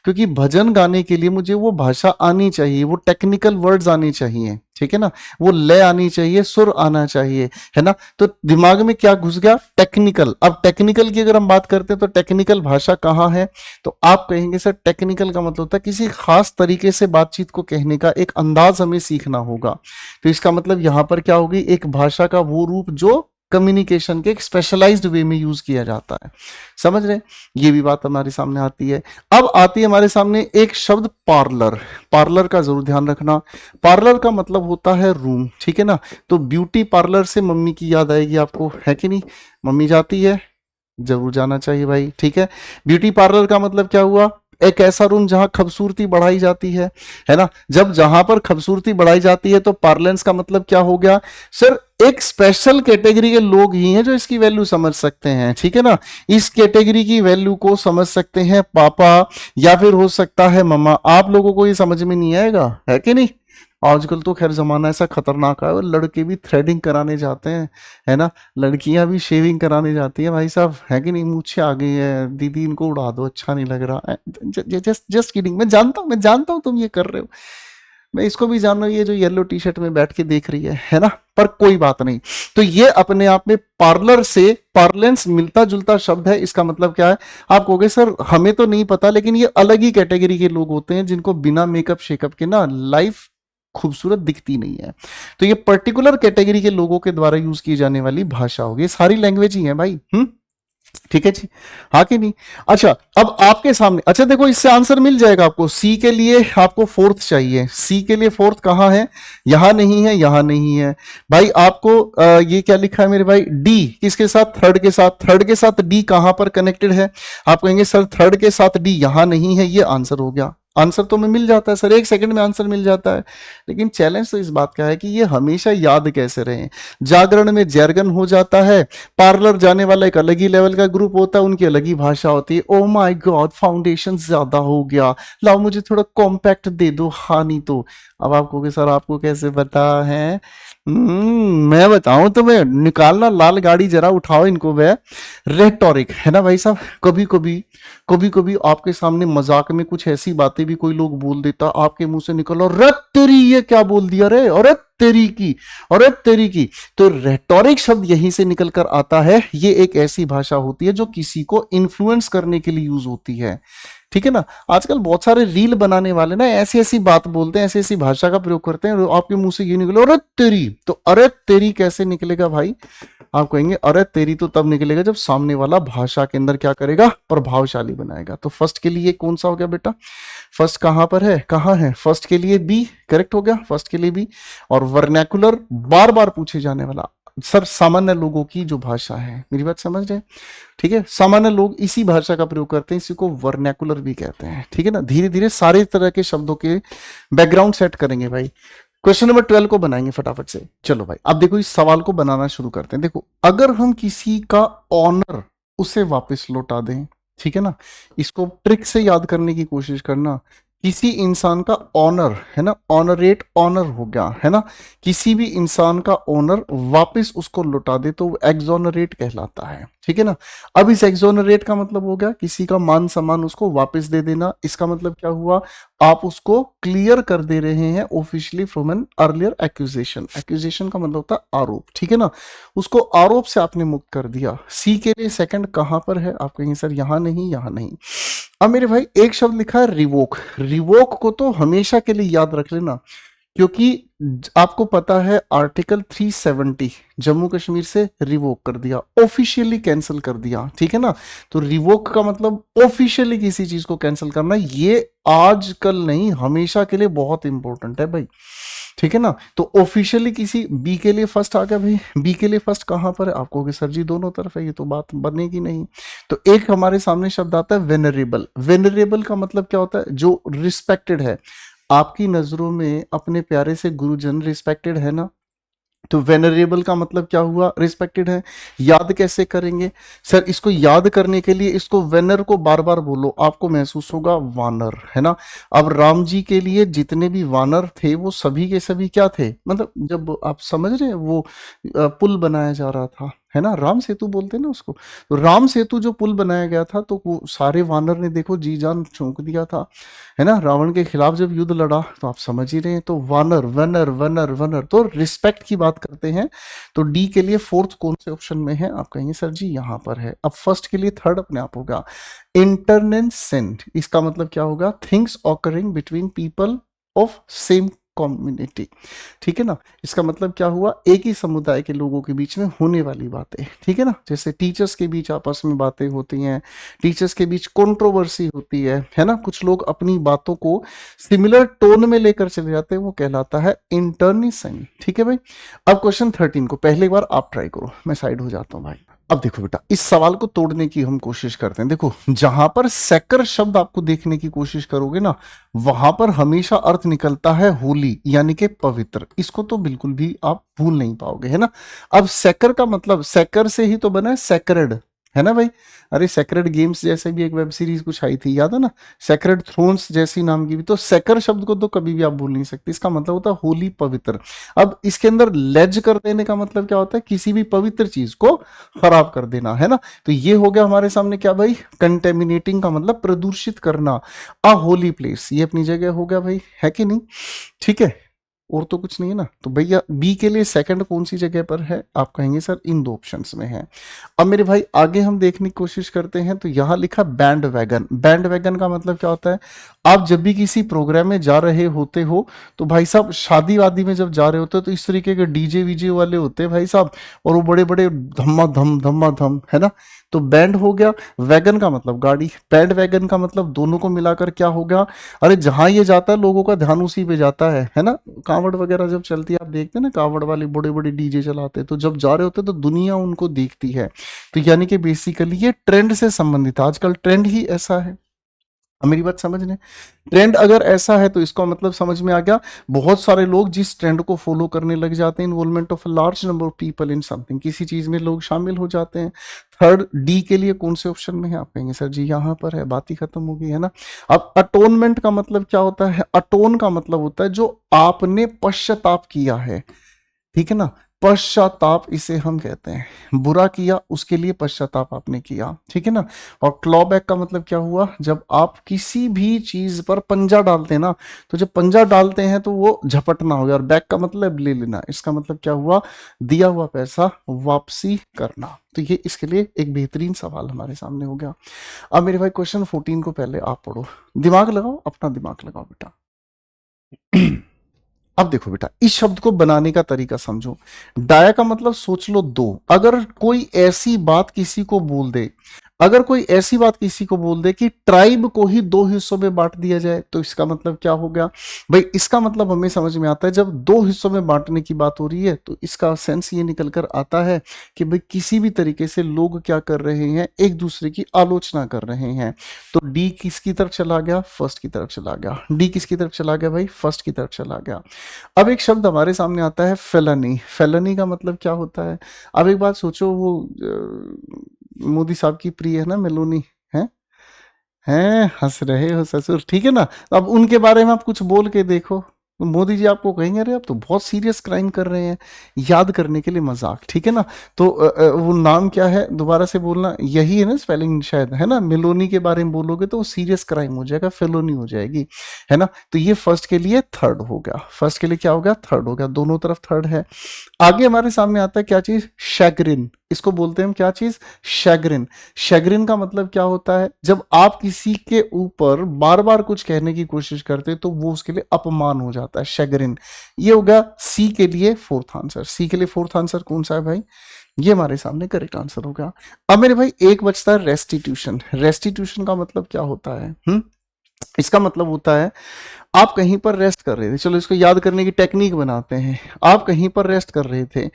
क्योंकि भजन गाने के लिए मुझे वो भाषा आनी चाहिए, वो टेक्निकल वर्ड्स आनी चाहिए, ठीक है ना, वो लय आनी चाहिए, सुर आना चाहिए, है ना। तो दिमाग में क्या घुस गया, टेक्निकल। अब टेक्निकल की अगर हम बात करते हैं तो टेक्निकल भाषा कहाँ है, तो आप कहेंगे सर टेक्निकल का मतलब होता है किसी खास तरीके से बातचीत को कहने का एक अंदाज हमें सीखना होगा। तो इसका मतलब यहां पर क्या होगी, एक भाषा का वो रूप जो कम्युनिकेशन के एक स्पेशलाइज्ड वे में यूज किया जाता है, समझ रहे। ये भी बात हमारे सामने आती है। अब आती है हमारे सामने एक शब्द पार्लर। पार्लर का जरूर ध्यान रखना, पार्लर का मतलब होता है रूम, ठीक है ना। तो ब्यूटी पार्लर से मम्मी की याद आएगी आपको, है कि नहीं, मम्मी जाती है, जरूर जाना चाहिए भाई, ठीक है। ब्यूटी पार्लर का मतलब क्या हुआ, एक ऐसा रूम जहां खूबसूरती बढ़ाई जाती है ना। जब जहां पर खूबसूरती बढ़ाई जाती है तो पार्लेंस का मतलब क्या हो गया सर, एक स्पेशल कैटेगरी के लोग ही हैं जो इसकी वैल्यू समझ सकते हैं, ठीक है ना। इस कैटेगरी की वैल्यू को समझ सकते हैं पापा या फिर हो सकता है मम्मा, आप लोगों को ये समझ में नहीं आएगा, है कि नहीं। आजकल तो खैर जमाना ऐसा खतरनाक है, लड़के भी थ्रेडिंग कराने जाते हैं, है ना, लड़कियां भी शेविंग कराने जाती हैं भाई साहब, है कि नहीं, मूछें आ गई है, दीदी इनको उड़ा दो, अच्छा नहीं लग रहा। जस्ट जस्ट किडिंग, मैं जानता हूँ तुम ये कर रहे हो, मैं इसको भी जान रहा हूँ, ये जो येलो टी शर्ट में बैठ के देख रही है ना, पर कोई बात नहीं। तो ये अपने आप में पार्लर से पार्लेंस मिलता जुलता शब्द है। इसका मतलब क्या है? आप कहोगे सर हमें तो नहीं पता, लेकिन ये अलग ही कैटेगरी के लोग होते हैं जिनको बिना मेकअप शेकअप के ना लाइफ खूबसूरत दिखती नहीं है। तो ये पर्टिकुलर कैटेगरी के लोगों के द्वारा यूज की जाने वाली भाषा होगी, सारी लैंग्वेज ही है भाई। ठीक है जी, हाँ कि नहीं? अच्छा, अब आपके सामने, अच्छा देखो इससे आंसर मिल जाएगा आपको। सी के लिए आपको फोर्थ चाहिए, सी के लिए फोर्थ कहां है? यहां नहीं है, यहां नहीं है भाई। आपको ये क्या लिखा है मेरे भाई? डी किसके साथ? थर्ड के साथ। थर्ड के साथ डी कहां पर कनेक्टेड है? आप कहेंगे सर थर्ड के साथ डी यहां नहीं है, ये आंसर हो गया। आंसर तो में मिल जाता है सर, 1 सेकंड में आंसर मिल जाता है, लेकिन चैलेंज तो इस बात का है कि ये हमेशा याद कैसे रहे। जागरण में जैरगन हो जाता है, पार्लर जाने वाला एक अलग ही लेवल का ग्रुप होता है, उनकी अलग ही भाषा होती है। ओ माय गॉड, फाउंडेशन ज्यादा हो गया, लाओ मुझे थोड़ा कॉम्पैक्ट दे दो। हाँ नहीं तो अब आप कहोगे सर आपको कैसे पता है? मैं बताऊं तुम्हें, निकालना लाल गाड़ी, जरा उठाओ इनको। वह रेटोरिक है ना भाई साहब। कभी कभी आपके सामने मजाक में कुछ ऐसी बातें भी कोई लोग बोल देता, आपके मुंह से निकल, अरे तेरी ये क्या बोल दिया रे, अरे तेरी की, अरे तेरी की। तो रेटोरिक शब्द यहीं से निकल कर आता है। ये एक ऐसी भाषा होती है जो किसी को इन्फ्लुएंस करने के लिए यूज होती है। ठीक है ना? आजकल बहुत सारे रील बनाने वाले ना ऐसी ऐसी बात बोलते हैं, ऐसी ऐसी भाषा का प्रयोग करते हैं, आपके मुंह से ये निकले अरे तेरी। तो अरे तेरी कैसे निकलेगा भाई? आप कहेंगे अरे तेरी तो तब निकलेगा जब सामने वाला भाषा के अंदर क्या करेगा? प्रभावशाली बनाएगा। तो फर्स्ट के लिए कौन सा हो गया बेटा? फर्स्ट कहां पर है? कहां है फर्स्ट के लिए? बी करेक्ट हो गया, फर्स्ट के लिए बी। और वर्नैकुलर बार बार पूछे जाने वाला, सर सामान्य लोगों की जो भाषा है, मेरी बात समझ रहे हैं? ठीक है, सामान्य लोग इसी भाषा का प्रयोग करते हैं, इसी को वर्नैकुलर भी कहते हैं। ठीक है ना? धीरे धीरे सारे तरह के शब्दों के बैकग्राउंड सेट करेंगे भाई। क्वेश्चन नंबर 12 को बनाएंगे फटाफट से। चलो भाई, अब देखो इस सवाल को बनाना शुरू करते हैं। देखो, अगर हम किसी का ऑनर उसे वापस लौटा दें, ठीक है ना, इसको ट्रिक से याद करने की कोशिश करना। किसी इंसान का ऑनर है ना, ऑनरेट ऑनर हो गया है ना, किसी भी इंसान का ऑनर वापस उसको लौटा दे तो एक्सोनरेट कहलाता है। ठीक है ना? अब इस एक्सोनरेट का मतलब हो गया किसी का मान सम्मान उसको वापस दे देना। इसका मतलब क्या हुआ? आप उसको क्लियर कर दे रहे हैं officially from an earlier accusation. Accusation का मतलब होता है आरोप। ठीक है ना? उसको आरोप से आपने मुक्त कर दिया। सी के लिए सेकंड कहां पर है? आप कहेंगे सर यहां नहीं, यहां नहीं। अब मेरे भाई एक शब्द लिखा है रिवोक। रिवोक को तो हमेशा के लिए याद रख लेना, क्योंकि आपको पता है आर्टिकल 370 जम्मू कश्मीर से रिवोक कर दिया, ऑफिशियली कैंसिल कर दिया। ठीक है ना? तो रिवोक का मतलब ऑफिशियली किसी चीज को कैंसिल करना। ये आजकल नहीं, हमेशा के लिए बहुत इंपॉर्टेंट है भाई। ठीक है ना? तो ऑफिशियली किसी, बी के लिए फर्स्ट आ गया भाई। बी के लिए फर्स्ट कहां पर है? आपको कि सर जी दोनों तरफ है, ये तो बात बनेगी नहीं। तो एक हमारे सामने शब्द आता है वेनरेबल। वेनरेबल का मतलब क्या होता है? जो रिस्पेक्टेड है। आपकी नजरों में अपने प्यारे से गुरुजन रिस्पेक्टेड है ना, तो वेनरेबल का मतलब क्या हुआ? रिस्पेक्टेड है। याद कैसे करेंगे सर? इसको याद करने के लिए इसको वेनर को बार बार बोलो, आपको महसूस होगा वानर, है ना। अब राम जी के लिए जितने भी वानर थे वो सभी के सभी क्या थे? मतलब जब आप समझ रहे हैं वो पुल बनाया जा रहा था, है ना, राम सेतु बोलते हैं ना उसको। तो राम सेतु जो पुल बनाया गया था, तो वो सारे वानर ने देखो जी जान झोंक दिया था, है ना, रावण के खिलाफ जब युद्ध लड़ा। तो आप समझ ही रहे हैं, तो वानर वनर वनर वनर, तो रिस्पेक्ट की बात करते हैं। तो डी के लिए फोर्थ कौन से ऑप्शन में है? आप कहेंगे सर जी यहां पर है। अब फर्स्ट के लिए थर्ड अपने आप होगा इंटरनेसेंट। इसका मतलब क्या होगा? Things occurring between people of same community. ठीक है ना? इसका मतलब क्या हुआ? एक ही समुदाय के लोगों के बीच में होने वाली बातें। ठीक है ना? जैसे टीचर्स के बीच आपस में बातें होती हैं, टीचर्स के बीच कंट्रोवर्सी होती है ना, कुछ लोग अपनी बातों को सिमिलर टोन में लेकर चले जाते हैं, वो कहलाता है इंटरनेसेंट। ठीक है भाई? अब क्वेश्चन 13 को पहले बार आप ट्राई करो, मैं साइड हो जाता हूं भाई। अब देखो बेटा, इस सवाल को तोड़ने की हम कोशिश करते हैं। देखो, जहां पर सेकर शब्द आपको देखने की कोशिश करोगे ना, वहां पर हमेशा अर्थ निकलता है होली, यानी कि पवित्र। इसको तो बिल्कुल भी आप भूल नहीं पाओगे, है ना। अब सेकर का मतलब, सेकर से ही तो बना है सेक्रेड, है ना भाई। अरे सेक्रेड गेम्स जैसे भी एक वेब सीरीज कुछ आई थी, याद है ना, सेक्रेड थ्रोन्स जैसी नाम की भी। तो सेकर शब्द को तो कभी भी आप भूल नहीं सकते, इसका मतलब होता है होली, पवित्र। अब इसके अंदर लेज कर देने का मतलब क्या होता है, किसी भी पवित्र चीज को खराब कर देना, है ना। तो ये हो गया हमारे सामने क्या भाई, कंटेमिनेटिंग का मतलब प्रदूषित करना। अ होली प्लेस, ये अपनी जगह हो गया भाई, है कि नहीं, ठीक है। और तो कुछ नहीं है ना। तो भैया बी के लिए सेकंड कौन सी जगह पर है, आप कहेंगे सर इन दो ऑप्शंस में है। अब मेरे भाई आगे हम देखने की कोशिश करते हैं, तो यहां लिखा बैंड वैगन। बैंड वैगन का मतलब क्या होता है, आप जब भी किसी प्रोग्राम में जा रहे होते हो, तो भाई साहब शादी वादी में जब जा रहे होते हो, तो इस तरीके के डीजे वीजे वाले होते हैं भाई साहब, और वो बड़े बड़े धम्मा धम, है ना। तो बैंड हो गया, वैगन का मतलब गाड़ी, बैंड वैगन का मतलब दोनों को मिलाकर क्या हो गया, अरे जहां ये जाता है लोगों का ध्यान उसी पे जाता है ना। कावड़ वगैरह जब चलती है, आप देखते हैं ना, कावड़ वाले बड़े बड़े डीजे चलाते हैं, तो जब जा रहे होते हैं तो दुनिया उनको देखती है। तो यानी कि बेसिकली ये ट्रेंड से संबंधित है, आजकल ट्रेंड ही ऐसा है। अब मेरी बात समझ लें, ट्रेंड अगर ऐसा है तो इसका मतलब समझ में आ गया, बहुत सारे लोग जिस ट्रेंड को फॉलो करने लग जाते हैं, involvement of large number of people in something, किसी चीज में लोग शामिल हो जाते हैं। थर्ड डी के लिए कौन से ऑप्शन में है, आप कहेंगे सर जी यहाँ पर है, बात ही खत्म हो गई, है ना। अब अटोनमेंट का मतलब क्या होता है, अटोन का मतलब होता है जो आपने पश्चाताप किया है, ठीक है ना। पश्चाताप इसे हम कहते हैं, बुरा किया उसके लिए पश्चाताप आपने किया, ठीक है ना। और क्लॉबैक का मतलब क्या हुआ, जब आप किसी भी चीज पर पंजा डालते हैं ना, तो जब पंजा डालते हैं तो वो झपटना हो गया, और बैक का मतलब ले लेना, इसका मतलब क्या हुआ, दिया हुआ पैसा वापसी करना। तो ये इसके लिए एक बेहतरीन सवाल हमारे सामने हो गया। अब मेरे भाई क्वेश्चन 14 को पहले आप पढ़ो, दिमाग लगाओ, अपना दिमाग लगाओ बेटा। अब देखो बेटा, इस शब्द को बनाने का तरीका समझो। डाया का मतलब सोच लो दो। अगर कोई ऐसी बात किसी को बोल दे, अगर कोई ऐसी बात किसी को बोल दे कि ट्राइब को ही दो हिस्सों में बांट दिया जाए, तो इसका मतलब क्या हो गया भाई। इसका मतलब हमें समझ में आता है, जब दो हिस्सों में बांटने की बात हो रही है, तो इसका सेंस ये निकल कर आता है कि भाई किसी भी तरीके से लोग क्या कर रहे हैं, एक दूसरे की आलोचना कर रहे हैं। तो डी किसकी तरफ चला गया, फर्स्ट की तरफ चला गया। डी किसकी तरफ चला गया भाई, फर्स्ट की तरफ चला गया। अब एक शब्द हमारे सामने आता है फेलनी। फेलनी का मतलब क्या होता है। अब एक बात सोचो, वो मोदी साहब की प्रिय है ना मेलोनी, है हैं, हंस रहे हो ससुर, ठीक है ना। अब उनके बारे में आप कुछ बोल के देखो, तो मोदी जी आपको कहेंगे अरे आप तो बहुत सीरियस क्राइम कर रहे हैं, याद करने के लिए मजाक, ठीक है ना। तो वो नाम क्या है, दोबारा से बोलना, यही है ना स्पेलिंग शायद, है ना। मेलोनी के बारे में बोलोगे तो वो सीरियस क्राइम हो जाएगा, फेलोनी हो जाएगी, है ना। तो ये फर्स्ट के लिए थर्ड हो गया, फर्स्ट के लिए क्या हो गया, थर्ड हो गया, दोनों तरफ थर्ड है। आगे हमारे सामने आता है क्या चीज, शैग्रिन। इसको बोलते हैं हम क्या चीज, शैग्रिन। शैग्रिन का मतलब क्या होता है, जब आप किसी के ऊपर बार बार कुछ कहने की कोशिश करते तो वो उसके लिए अपमान हो जाता है, शैग्रिन। ये हो गया सी के लिए फोर्थ आंसर। सी के लिए फोर्थ आंसर कौन सा है भाई, ये हमारे सामने करेक्ट आंसर हो गया। अब मेरे भाई एक बचता है रेस्टिट्यूशन। रेस्टिट्यूशन का मतलब क्या होता है, इसका मतलब होता है आप कहीं पर रेस्ट कर रहे थे, चलो इसको याद करने की टेक्निक बनाते हैं। आप कहीं पर रेस्ट कर रहे थे,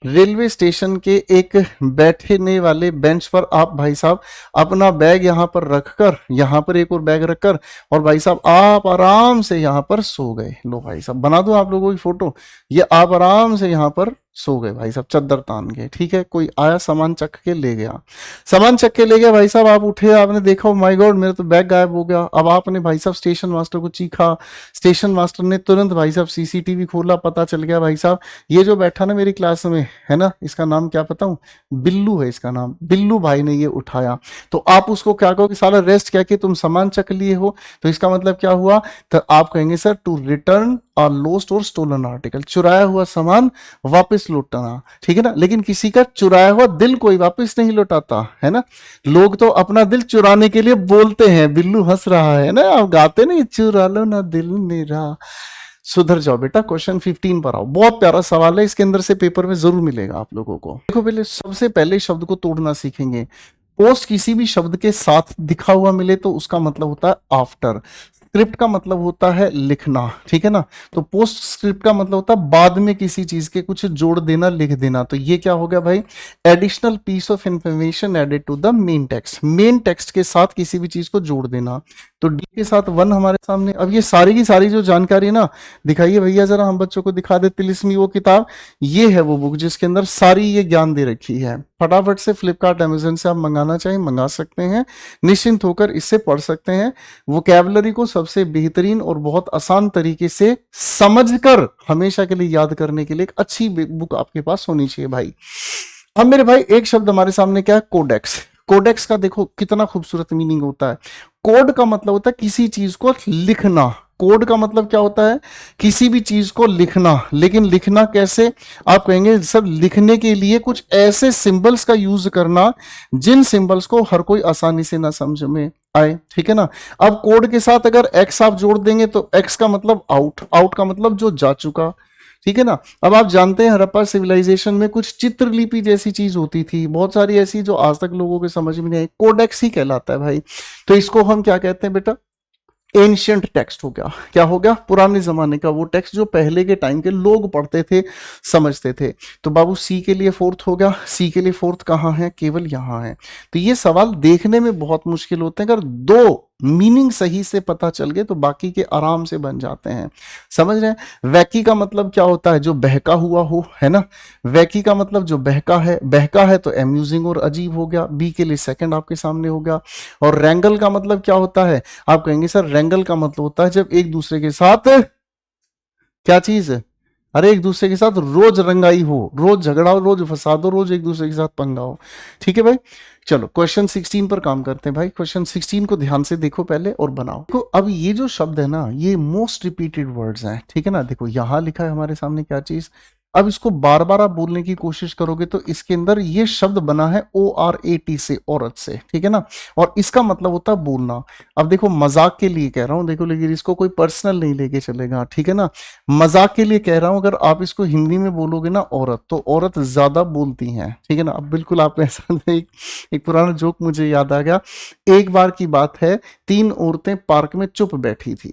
रेलवे स्टेशन के एक बैठने वाले बेंच पर आप भाई साहब अपना बैग यहाँ पर रखकर, यहाँ पर एक और बैग रखकर, और भाई साहब आप आराम से यहाँ पर सो गए। लो भाई साहब बना दो आप लोगों की फोटो, ये आप आराम से यहाँ पर सो गए भाई साहब, चद्दर तान गए, ठीक है। कोई आया सामान चक के ले गया, सामान चक के ले गया भाई साहब, आप उठे, आपने देखा माय गॉड मेरा तो बैग गायब हो गया। अब आपने भाई साहब स्टेशन मास्टर को चीखा, स्टेशन मास्टर ने तुरंत भाई साहब सीसीटीवी खोला, पता चल गया भाई साहब ये जो बैठा ना मेरी क्लास में, है ना, इसका नाम क्या पता हूं, बिल्लू है इसका नाम, बिल्लू भाई ने ये उठाया। तो आप उसको क्या कहो कि साला रेस्ट क्या कि तुम सामान चक लिए हो, तो इसका मतलब क्या हुआ, तो आप कहेंगे सर टू रिटर्न और लोस्ट और स्टोलन आर्टिकल, चुराया हुआ सामान वापस लौटाना, ठीक है ना। लेकिन किसी का चुराया हुआ दिल कोई वापस नहीं लौटाता, है ना। लोग तो अपना दिल चुराने के लिए बोलते हैं, बिल्लू हंस रहा है ना, आप गाते नहीं, चुरा लो ना दिल मेरा। सुधर जाओ बेटा, क्वेश्चन 15 पर आओ, बहुत प्यारा सवाल है, इसके अंदर से पेपर में जरूर मिलेगा आप लोगों को। देखो पहले सबसे पहले शब्द को तोड़ना सीखेंगे। पोस्ट किसी भी शब्द के साथ दिखा हुआ मिले तो उसका मतलब होता है आफ्टर। स्क्रिप्ट का मतलब होता है लिखना, ठीक है ना। तो पोस्ट स्क्रिप्ट का मतलब होता है बाद में किसी चीज के कुछ जोड़ देना, लिख देना। तो ये क्या हो गया भाई, additional piece of information added to the main text, main text के साथ किसी भी चीज को जोड़ देना। तो डी के साथ 1 हमारे सामने। अब ये सारी की सारी जो जानकारी ना, दिखाइए भैया जरा, हम बच्चों को दिखा दे तिलिस्मी वो किताब, ये है वो बुक जिसके अंदर सारी ये ज्ञान दे रखी है। फटाफट से फ्लिपकार्ट अमेजन से आप मंगाना चाहिए मंगा सकते हैं, निश्चिंत होकर इससे पढ़ सकते हैं। वोकैबुलरी को सबसे बेहतरीन और बहुत आसान तरीके से समझकर हमेशा के लिए याद करने के लिए एक अच्छी बुक आपके पास होनी चाहिए भाई। अब मेरे भाई एक शब्द हमारे सामने क्या है, कोडेक्स। कोडेक्स का देखो कितना खूबसूरत मीनिंग होता है। कोड का मतलब होता है किसी चीज को लिखना। कोड का मतलब क्या होता है, किसी भी चीज को लिखना। लेकिन लिखना कैसे, आप कहेंगे सर लिखने के लिए कुछ ऐसे सिंबल्स का यूज करना जिन सिंबल्स को हर कोई आसानी से ना समझ में आए, ठीक है ना। अब कोड के साथ अगर एक्स आप जोड़ देंगे तो एक्स का मतलब आउट, आउट का मतलब जो जा चुका, ठीक है ना। अब आप जानते हैं हड़प्पा सिविलाइजेशन में कुछ चित्रलिपि जैसी चीज होती थी, बहुत सारी ऐसी जो आज तक लोगों के समझ में नहीं आई, कोडेक्स ही कहलाता है भाई। तो इसको हम क्या कहते हैं बेटा, एंशियंट टेक्स्ट हो गया। क्या हो गया, पुराने जमाने का वो टेक्स्ट जो पहले के टाइम के लोग पढ़ते थे, समझते थे। तो बाबू सी के लिए फोर्थ हो गया, सी के लिए फोर्थ कहाँ है, केवल यहां है। तो ये सवाल देखने में बहुत मुश्किल होते हैं, अगर दो मीनिंग सही से पता चल गए तो बाकी के आराम से बन जाते हैं, समझ रहे हैं। वैकी का मतलब क्या होता है, जो बहका हुआ हो, है ना। वैकी का मतलब जो बहका है तो एम्यूजिंग और अजीब हो गया, बी के लिए सेकंड आपके सामने हो गया। और रैंगल का मतलब क्या होता है, आप कहेंगे सर रैंगल का मतलब होता है जब एक दूसरे के साथ क्या चीज है, अरे एक दूसरे के साथ रोज रंगाई हो, रोज झगड़ा हो, रोज फसाद हो, रोज एक दूसरे के साथ पंगा हो, ठीक है भाई। चलो क्वेश्चन 16 पर काम करते हैं भाई। क्वेश्चन 16 को ध्यान से देखो पहले और बनाओ। देखो अब ये जो शब्द है ना, ये मोस्ट रिपीटेड वर्ड्स हैं, ठीक है ना। देखो यहां लिखा है हमारे सामने क्या चीज, अब इसको बार बार आप बोलने की कोशिश करोगे तो इसके अंदर ये शब्द बना है ORAT से, औरत से, ठीक है ना। और इसका मतलब होता है बोलना। अब देखो मजाक के लिए कह रहा हूं, देखो लेकिन इसको कोई पर्सनल नहीं लेके चलेगा, ठीक है ना। मजाक के लिए कह रहा हूं, अगर आप इसको हिंदी में बोलोगे ना औरत, तो औरत ज्यादा बोलती हैं, ठीक है ना। अब बिल्कुल आप ऐसा एक पुराना जोक मुझे याद आ गया। एक बार की बात है, 3 औरतें पार्क में चुप बैठी थी।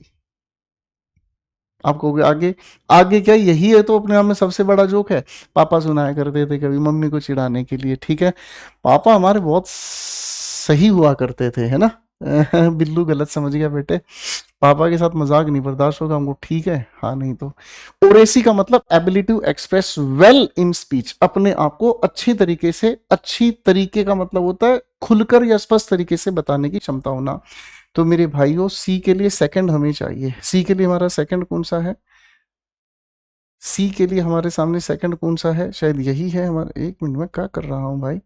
आप कहोगे आगे, आगे क्या, यही है तो अपने आप में सबसे बड़ा जोक है। पापा सुनाया करते थे कभी मम्मी को चिढ़ाने के लिए, ठीक है। पापा हमारे बहुत सही हुआ करते थे, है ना। बिल्लू गलत समझ गया बेटे, पापा के साथ मजाक नहीं बर्दाश्त होगा हमको, ठीक है, हाँ नहीं तो। ओरेसी का मतलब ability to express well in speech, अपने आप को अच्छी तरीके से, अच्छी तरीके का मतलब होता है खुलकर या स्पष्ट तरीके से बताने की क्षमता होना। तो मेरे भाइयों सी के लिए सेकंड हमें चाहिए। सी के लिए हमारा सेकंड कौन सा है, सी के लिए हमारे सामने सेकंड कौन सा है, शायद यही है हमारा। एक मिनट में क्या कर रहा हूं भाई,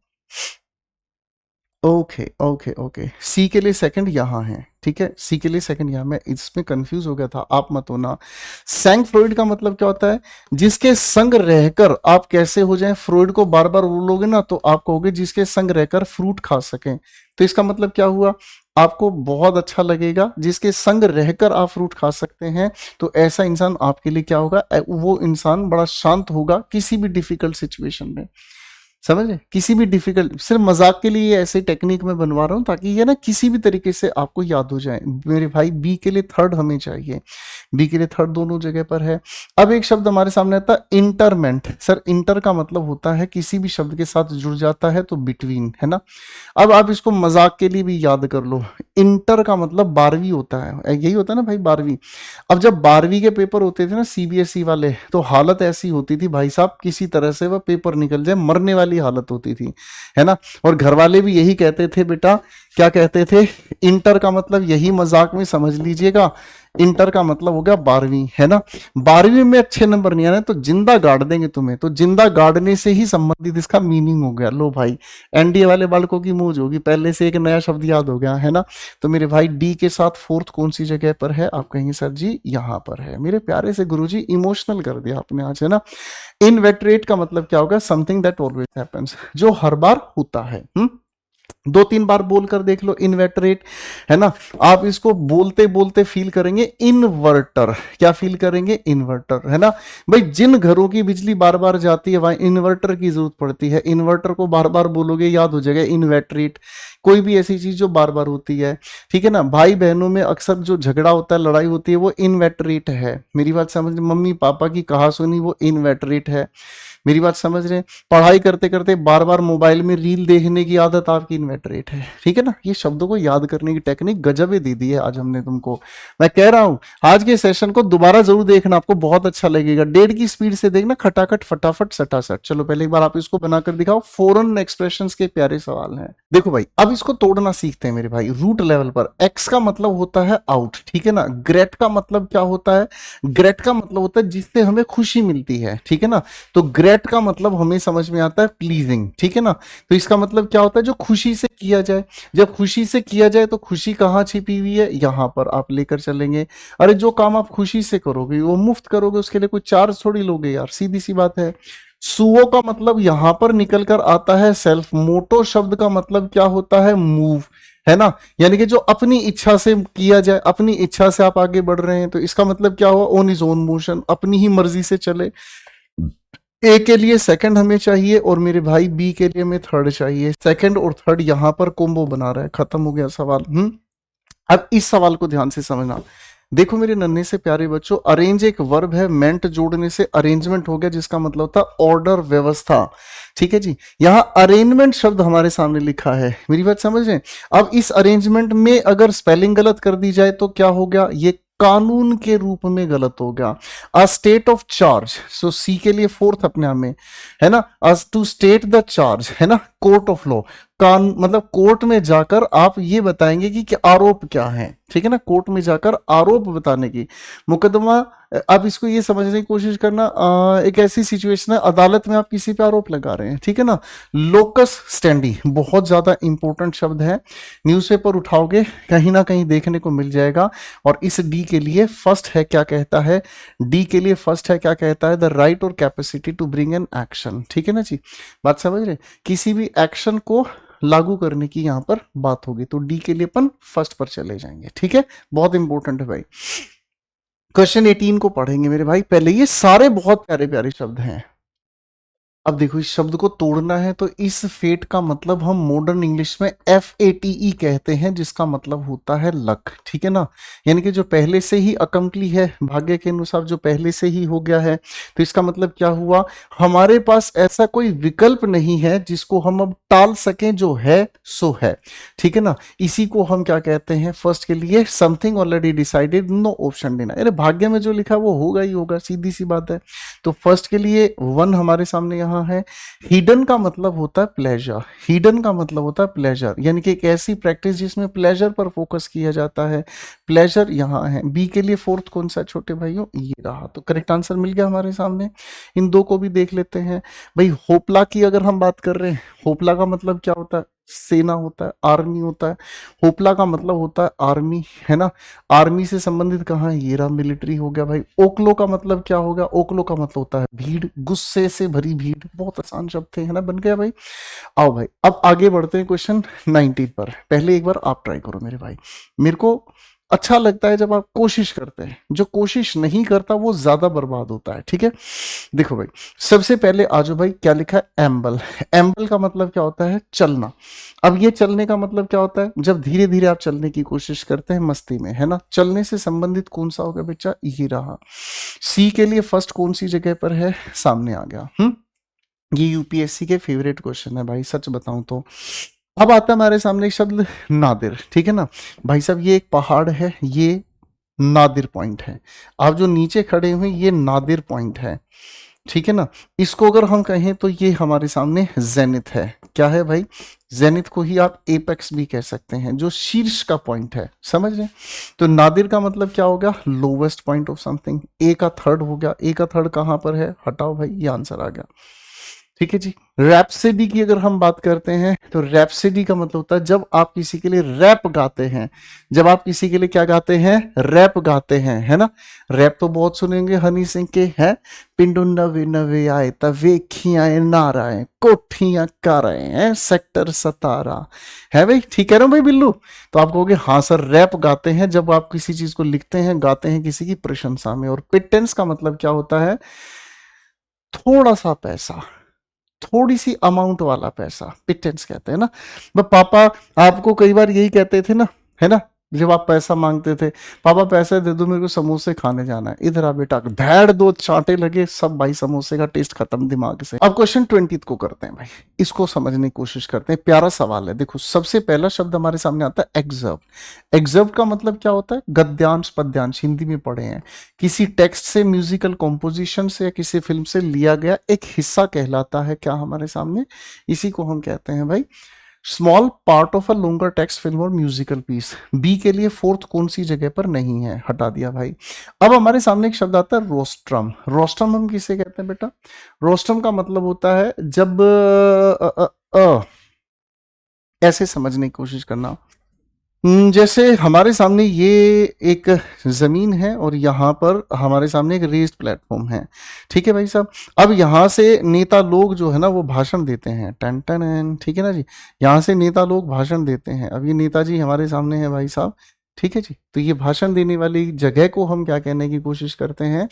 ओके ओके ओके, सी के लिए सेकंड यहाँ है, ठीक है। सी के लिए सेकंड यहाँ, मैं इसमें कंफ्यूज हो गया था, आप मत होना। सैंग फ्रॉइड का मतलब क्या होता है, जिसके संग रहकर आप कैसे हो जाएं, फ्रॉइड को बार बार बोलोगे ना तो आप कहोगे जिसके संग रहकर फ्रूट खा सकें। तो इसका मतलब क्या हुआ, आपको बहुत अच्छा लगेगा, जिसके संग रहकर आप फ्रूट खा सकते हैं। तो ऐसा इंसान आपके लिए क्या होगा, वो इंसान बड़ा शांत होगा किसी भी डिफिकल्ट सिचुएशन में, समझे। किसी भी डिफिकल्ट, सिर्फ मजाक के लिए ऐसे टेक्निक में बनवा रहा हूं ताकि ये ना किसी भी तरीके से आपको याद हो जाए। मेरे भाई बी के लिए थर्ड हमें चाहिए, बी के लिए थर्ड दोनों जगह पर है। अब एक शब्द हमारे सामने आता है इंटरमेंट। सर इंटर का मतलब होता है किसी भी शब्द के साथ जुड़ जाता है तो बिटवीन, है ना। अब आप इसको मजाक के लिए भी याद कर लो, इंटर का मतलब 12वीं होता है, यही होता है ना भाई 12वीं। अब जब 12वीं के पेपर होते थे ना CBSE वाले, तो हालत ऐसी होती थी भाई साहब, किसी तरह से वह पेपर निकल जाए, मरने वाली हालत होती थी, है ना। और घर वाले भी यही कहते थे बेटा, क्या कहते थे, इंटर का मतलब यही मजाक में समझ लीजिएगा, इंटर का मतलब हो गया 12वीं, है ना। 12वीं में अच्छे नंबर नहीं आने तो जिंदा गाड़ देंगे तुम्हें, तो जिंदा गाड़ने से ही संबंधित इसका मीनिंग हो गया। लो भाई एनडीए वाले बालकों की मौज होगी, पहले से एक नया शब्द याद हो गया, है ना। तो मेरे भाई डी के साथ फोर्थ कौन सी जगह पर है, आप कहेंगे सर जी यहाँ पर है। मेरे प्यारे से गुरुजी इमोशनल कर दिया आपने आज, है ना। इनवेटरेट का मतलब क्या होगा, समथिंग दैट ऑलवेज हैपेंस, जो हर बार होता है। 2-3 बार बोलकर देख लो इन्वर्टरेट, है ना। आप इसको बोलते बोलते फील करेंगे इन्वर्टर, क्या फील करेंगे, इन्वर्टर, है ना। भाई जिन घरों की बिजली बार बार जाती है वहां इन्वर्टर की जरूरत पड़ती है, इन्वर्टर को बार बार बोलोगे याद हो जाएगा इन्वर्टरेट। कोई भी ऐसी चीज जो बार बार होती है, ठीक है ना। भाई बहनों में अक्सर जो झगड़ा होता है, लड़ाई होती है, वो इन्वर्टरेट है। मेरी बात समझ, मम्मी पापा की कहा सुनी वो इन्वर्टरेट है। मेरी बात समझ रहे हैं? पढ़ाई करते करते बार बार मोबाइल में रील देखने की आदत आपकी इनवेटरेट है, ठीक है ना? ये शब्दों को याद करने की टेक्निक गजब ही दे दी है आज हमने तुमको। मैं कह रहा हूं आज के सेशन को दोबारा जरूर देखना, आपको बहुत अच्छा लगेगा। 1.5 की स्पीड से देखना, खटाखट फटाफट सटासट। चलो पहले एक बार आप इसको बनाकर दिखाओ। फॉरेन एक्सप्रेशंस के प्यारे सवाल हैं। देखो भाई अब इसको तोड़ना सीखते हैं मेरे भाई रूट लेवल पर। एक्स का मतलब होता है आउट, ठीक है ना? ग्रेट का मतलब क्या होता है? ग्रेट का मतलब होता है जिससे हमें खुशी मिलती है, ठीक है ना? तो ग्रेट का मतलब हमें समझ में आता है प्लीजिंग, ठीक है ना? तो इसका मतलब क्या होता है? जो खुशी से किया जाए। जब खुशी से किया जाए तो खुशी कहाँ छिपी हुई है? यहां पर आप लेकर चलेंगे। अरे जो काम आप खुशी से करोगे वो मुफ्त करोगे, उसके लिए कोई चार्ज थोड़ी लोगे यार, सीधी सी बात है। सुओ का मतलब यहां पर निकल कर आता है सेल्फ। मोटो शब्द का मतलब क्या होता है? मूव, है ना? यानी कि जो अपनी इच्छा से किया जाए, अपनी इच्छा से आप आगे बढ़ रहे हैं, तो इसका मतलब क्या हुआ? ऑन इज ओन मोशन, अपनी ही मर्जी से चले। ए के लिए सेकंड हमें चाहिए और मेरे भाई बी के लिए हमें थर्ड चाहिए। सेकंड और थर्ड यहां पर कोम्बो बना रहा है। खत्म हो गया सवाल। अब इस सवाल को ध्यान से समझना। देखो मेरे नन्हे से प्यारे बच्चों, अरेंज एक वर्ब है, मेंट जोड़ने से अरेंजमेंट हो गया, जिसका मतलब होता है ऑर्डर, व्यवस्था, ठीक है जी? यहां अरेंजमेंट शब्द हमारे सामने लिखा है, मेरी बात समझ रहे हैं? अब इस अरेंजमेंट में अगर स्पेलिंग गलत कर दी जाए तो क्या हो गया? ये कानून के रूप में गलत हो गया। A state of charge, so C के लिए फोर्थ अपने आप में, है ना? As to state the charge, है ना? कोर्ट ऑफ लॉ, कान मतलब कोर्ट में जाकर आप ये बताएंगे कि आरोप क्या है, ठीक है ना? कोर्ट में जाकर आरोप बताने की मुकदमा। आप इसको ये समझने की कोशिश करना, एक ऐसी सिचुएशन है अदालत में आप किसी पे आरोप लगा रहे हैं, ठीक है ना? लोकस स्टैंडी बहुत ज्यादा इंपॉर्टेंट शब्द है, न्यूज़पेपर उठाओगे कहीं ना कहीं देखने को मिल जाएगा। और इस डी के लिए फर्स्ट है, क्या कहता है? डी के लिए फर्स्ट है, क्या कहता है? द राइट और capacity to bring an action, ठीक है ना जी? बात समझ रहे? किसी भी एक्शन को लागू करने की यहां पर बात होगी, तो डी के लिए अपन फर्स्ट पर चले जाएंगे, ठीक है? बहुत इंपॉर्टेंट है भाई। क्वेश्चन 18 को पढ़ेंगे मेरे भाई। पहले ये सारे बहुत प्यारे प्यारे शब्द हैं। अब देखो इस शब्द को तोड़ना है, तो इस फेट का मतलब हम मॉडर्न इंग्लिश में FATE कहते हैं, जिसका मतलब होता है लक, ठीक है ना? यानी कि जो पहले से ही अकम्पली है, भाग्य के अनुसार जो पहले से ही हो गया है, तो इसका मतलब क्या हुआ? हमारे पास ऐसा कोई विकल्प नहीं है जिसको हम अब टाल सकें, जो है सो है, ठीक है ना? इसी को हम क्या कहते हैं? फर्स्ट के लिए something already decided, no option देना। अरे भाग्य में जो लिखा वो होगा ही होगा, सीधी सी बात है। तो फर्स्ट के लिए वन हमारे सामने यहाँ है। हिडन का मतलब होता है प्लेजर, हिडन का मतलब होता है प्लेजर, यानी कि एक ऐसी प्रैक्टिस जिसमें प्लेजर पर फोकस किया जाता है। प्लेजर यहाँ है। बी के लिए फोर्थ कौन सा छोटे भाइयों? ये रहा। तो करेक्ट आंसर मिल गया हमारे सामने। इन दो को भी देख लेते हैं भाई। होपला की अगर हम बात कर रहे हैं, होपला का मतलब क्या होता है? सेना होता है, आर्मी होता है। होपला का मतलब होता है आर्मी, है ना? आर्मी से संबंधित कहाँ है? ये रहा, मिलिट्री हो गया भाई। ओकलो का मतलब क्या होगा? ओकलो का मतलब होता है भीड़, गुस्से से भरी भीड़। बहुत आसान शब्द थे, है ना? बन गया भाई। आओ भाई अब आगे बढ़ते हैं क्वेश्चन 19 पर। पहले एक बार आप ट्राई करो मेरे भाई। मेरे को अच्छा लगता है जब आप कोशिश करते हैं, जो कोशिश नहीं करता वो ज्यादा बर्बाद होता है, ठीक है? देखो भाई सबसे पहले आजो भाई, क्या लिखा है? एम्बल। एम्बल का मतलब क्या होता है? चलना। अब ये चलने का मतलब क्या होता है? जब धीरे धीरे आप चलने की कोशिश करते हैं मस्ती में, है ना? चलने से संबंधित कौन सा होगा बच्चा? ये रहा। सी के लिए फर्स्ट कौन सी जगह पर है? सामने आ गया। ये यूपीएससी के फेवरेट क्वेश्चन है भाई, सच बताऊं तो। अब आता है हमारे सामने एक शब्द नादिर, ठीक है ना? भाई साहब ये एक पहाड़ है, ये नादिर पॉइंट है। आप जो नीचे खड़े हुए ये नादिर पॉइंट है, ठीक है ना? इसको अगर हम कहें तो ये हमारे सामने जेनिथ है। क्या है भाई? जेनिथ को ही आप एपेक्स भी कह सकते हैं, जो शीर्ष का पॉइंट है, समझ रहे हैं? तो नादिर का मतलब क्या हो गया? Lowest point of something. A का थर्ड हो गया। ए का थर्ड कहां पर है? हटाओ भाई, ये आंसर आ गया, ठीक है जी। रैप्सिडी की अगर हम बात करते हैं तो रैप्सिडी का मतलब होता है जब आप किसी के लिए रैप गाते हैं। जब आप किसी के लिए क्या गाते हैं? रैप गाते हैं, है ना? रैप तो बहुत सुनेंगे हनी सिंह के, हैं? पिंडू नवे नवे आए तवेखियां नाराएं कोठियां काराएं हैं सेक्टर 17 है भाई, ठीक कह रहा हूं भाई बिल्लू? तो आप कहोगे हाँ सर, रैप गाते हैं जब आप किसी चीज को लिखते हैं, गाते हैं किसी की प्रशंसा में। और पिटेंस का मतलब क्या होता है? थोड़ा सा पैसा, थोड़ी सी अमाउंट वाला पैसा, पिटेंस कहते हैं ना। पापा आपको कई बार यही कहते थे ना, है ना? जब आप पैसा मांगते थे, पापा पैसे दे दो मेरे को समोसे खाने जाना है, इधर आ बेटा, धैड़ दो चांटे लगे, सब भाई समोसे का टेस्ट खत्म दिमाग से। अब क्वेश्चन 20 को करते हैं भाई, इसको समझने की कोशिश करते हैं, प्यारा सवाल है। देखो सबसे पहला शब्द हमारे सामने आता है एक्सर्व। एक्सर्व का मतलब क्या होता है? गद्यांश पद्यांश, हिंदी में पढ़े हैं, किसी टेक्स्ट से, म्यूजिकल कॉम्पोजिशन से या किसी फिल्म से लिया गया एक हिस्सा कहलाता है क्या हमारे सामने? इसी को हम कहते हैं भाई small part of a longer text film और म्यूजिकल पीस। बी के लिए फोर्थ कौन सी जगह पर नहीं है, हटा दिया भाई। अब हमारे सामने एक शब्द आता है रोस्ट्रम। रोस्ट्रम हम किसे कहते हैं बेटा? रोस्ट्रम का मतलब होता है जब ऐसे समझने की कोशिश करना। जैसे हमारे सामने ये एक जमीन है और यहाँ पर हमारे सामने एक रेस्ड प्लेटफॉर्म है, ठीक है भाई साहब। अब यहाँ से नेता लोग जो है ना वो भाषण देते हैं, टन टन, ठीक है ना जी। यहाँ से नेता लोग भाषण देते हैं। अब ये नेताजी हमारे सामने है भाई साहब, ठीक है जी। तो ये भाषण देने वाली जगह को हम क्या कहने की कोशिश करते हैं?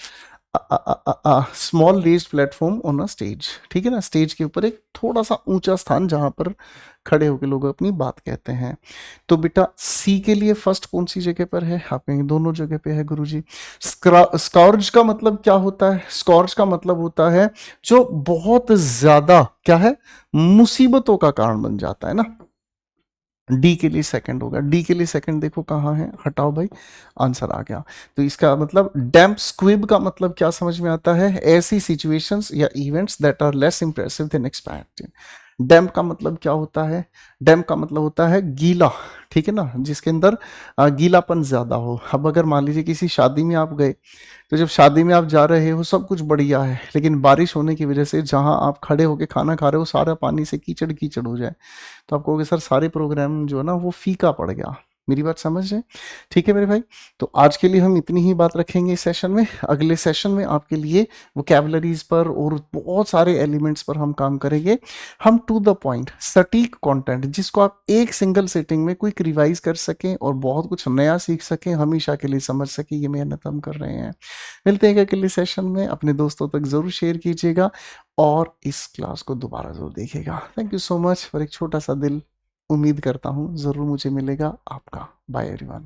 Small raised platform on a stage, ठीक है ना। स्टेज के ऊपर एक थोड़ा सा ऊंचा स्थान जहां पर खड़े होकर लोग अपनी बात कहते हैं। तो बेटा सी के लिए फर्स्ट कौन सी जगह पर है? आप कहेंगे दोनों जगह पे है गुरुजी। स्कॉर्ज का मतलब क्या होता है? स्कॉर्ज का मतलब होता है जो बहुत ज्यादा क्या है, मुसीबतों का कारण बन जाता है ना। डी के लिए सेकंड होगा। डी के लिए सेकंड देखो कहाँ है, हटाओ भाई, आंसर आ गया। तो इसका मतलब डैम्प स्क्विब का मतलब क्या समझ में आता है? ऐसी सिचुएशंस या events that are less impressive than expected. Damp का मतलब क्या होता है? डैम्प का मतलब होता है गीला, ठीक है ना, जिसके अंदर गीलापन ज्यादा हो। अब अगर मान लीजिए किसी शादी में आप गए, तो जब शादी में आप जा रहे हो सब कुछ बढ़िया है, लेकिन बारिश होने की वजह से जहां आप खड़े होके खाना खा रहे हो सारा पानी से कीचड़ कीचड़ हो जाए, तो आप कहोगे सर सारे प्रोग्राम जो है ना वो फीका पड़ गया। मेरी बात समझ रहे हैं? ठीक है मेरे भाई। तो आज के लिए हम इतनी ही बात रखेंगे इस सेशन में। अगले सेशन में आपके लिए वोकैबुलरीज पर और बहुत सारे एलिमेंट्स पर हम काम करेंगे। हम टू द पॉइंट सटीक कंटेंट जिसको आप एक सिंगल सेटिंग में क्विक रिवाइज कर सकें और बहुत कुछ नया सीख सकें, हमेशा के लिए समझ सकें, ये मेहनत हम कर रहे हैं। मिलते हैं अगले सेशन में। अपने दोस्तों तक जरूर शेयर कीजिएगा और इस क्लास को दोबारा जरूर देखिएगा। Thank you so much for एक छोटा सा दिल। उम्मीद करता हूँ ज़रूर मुझे मिलेगा आपका। Bye everyone.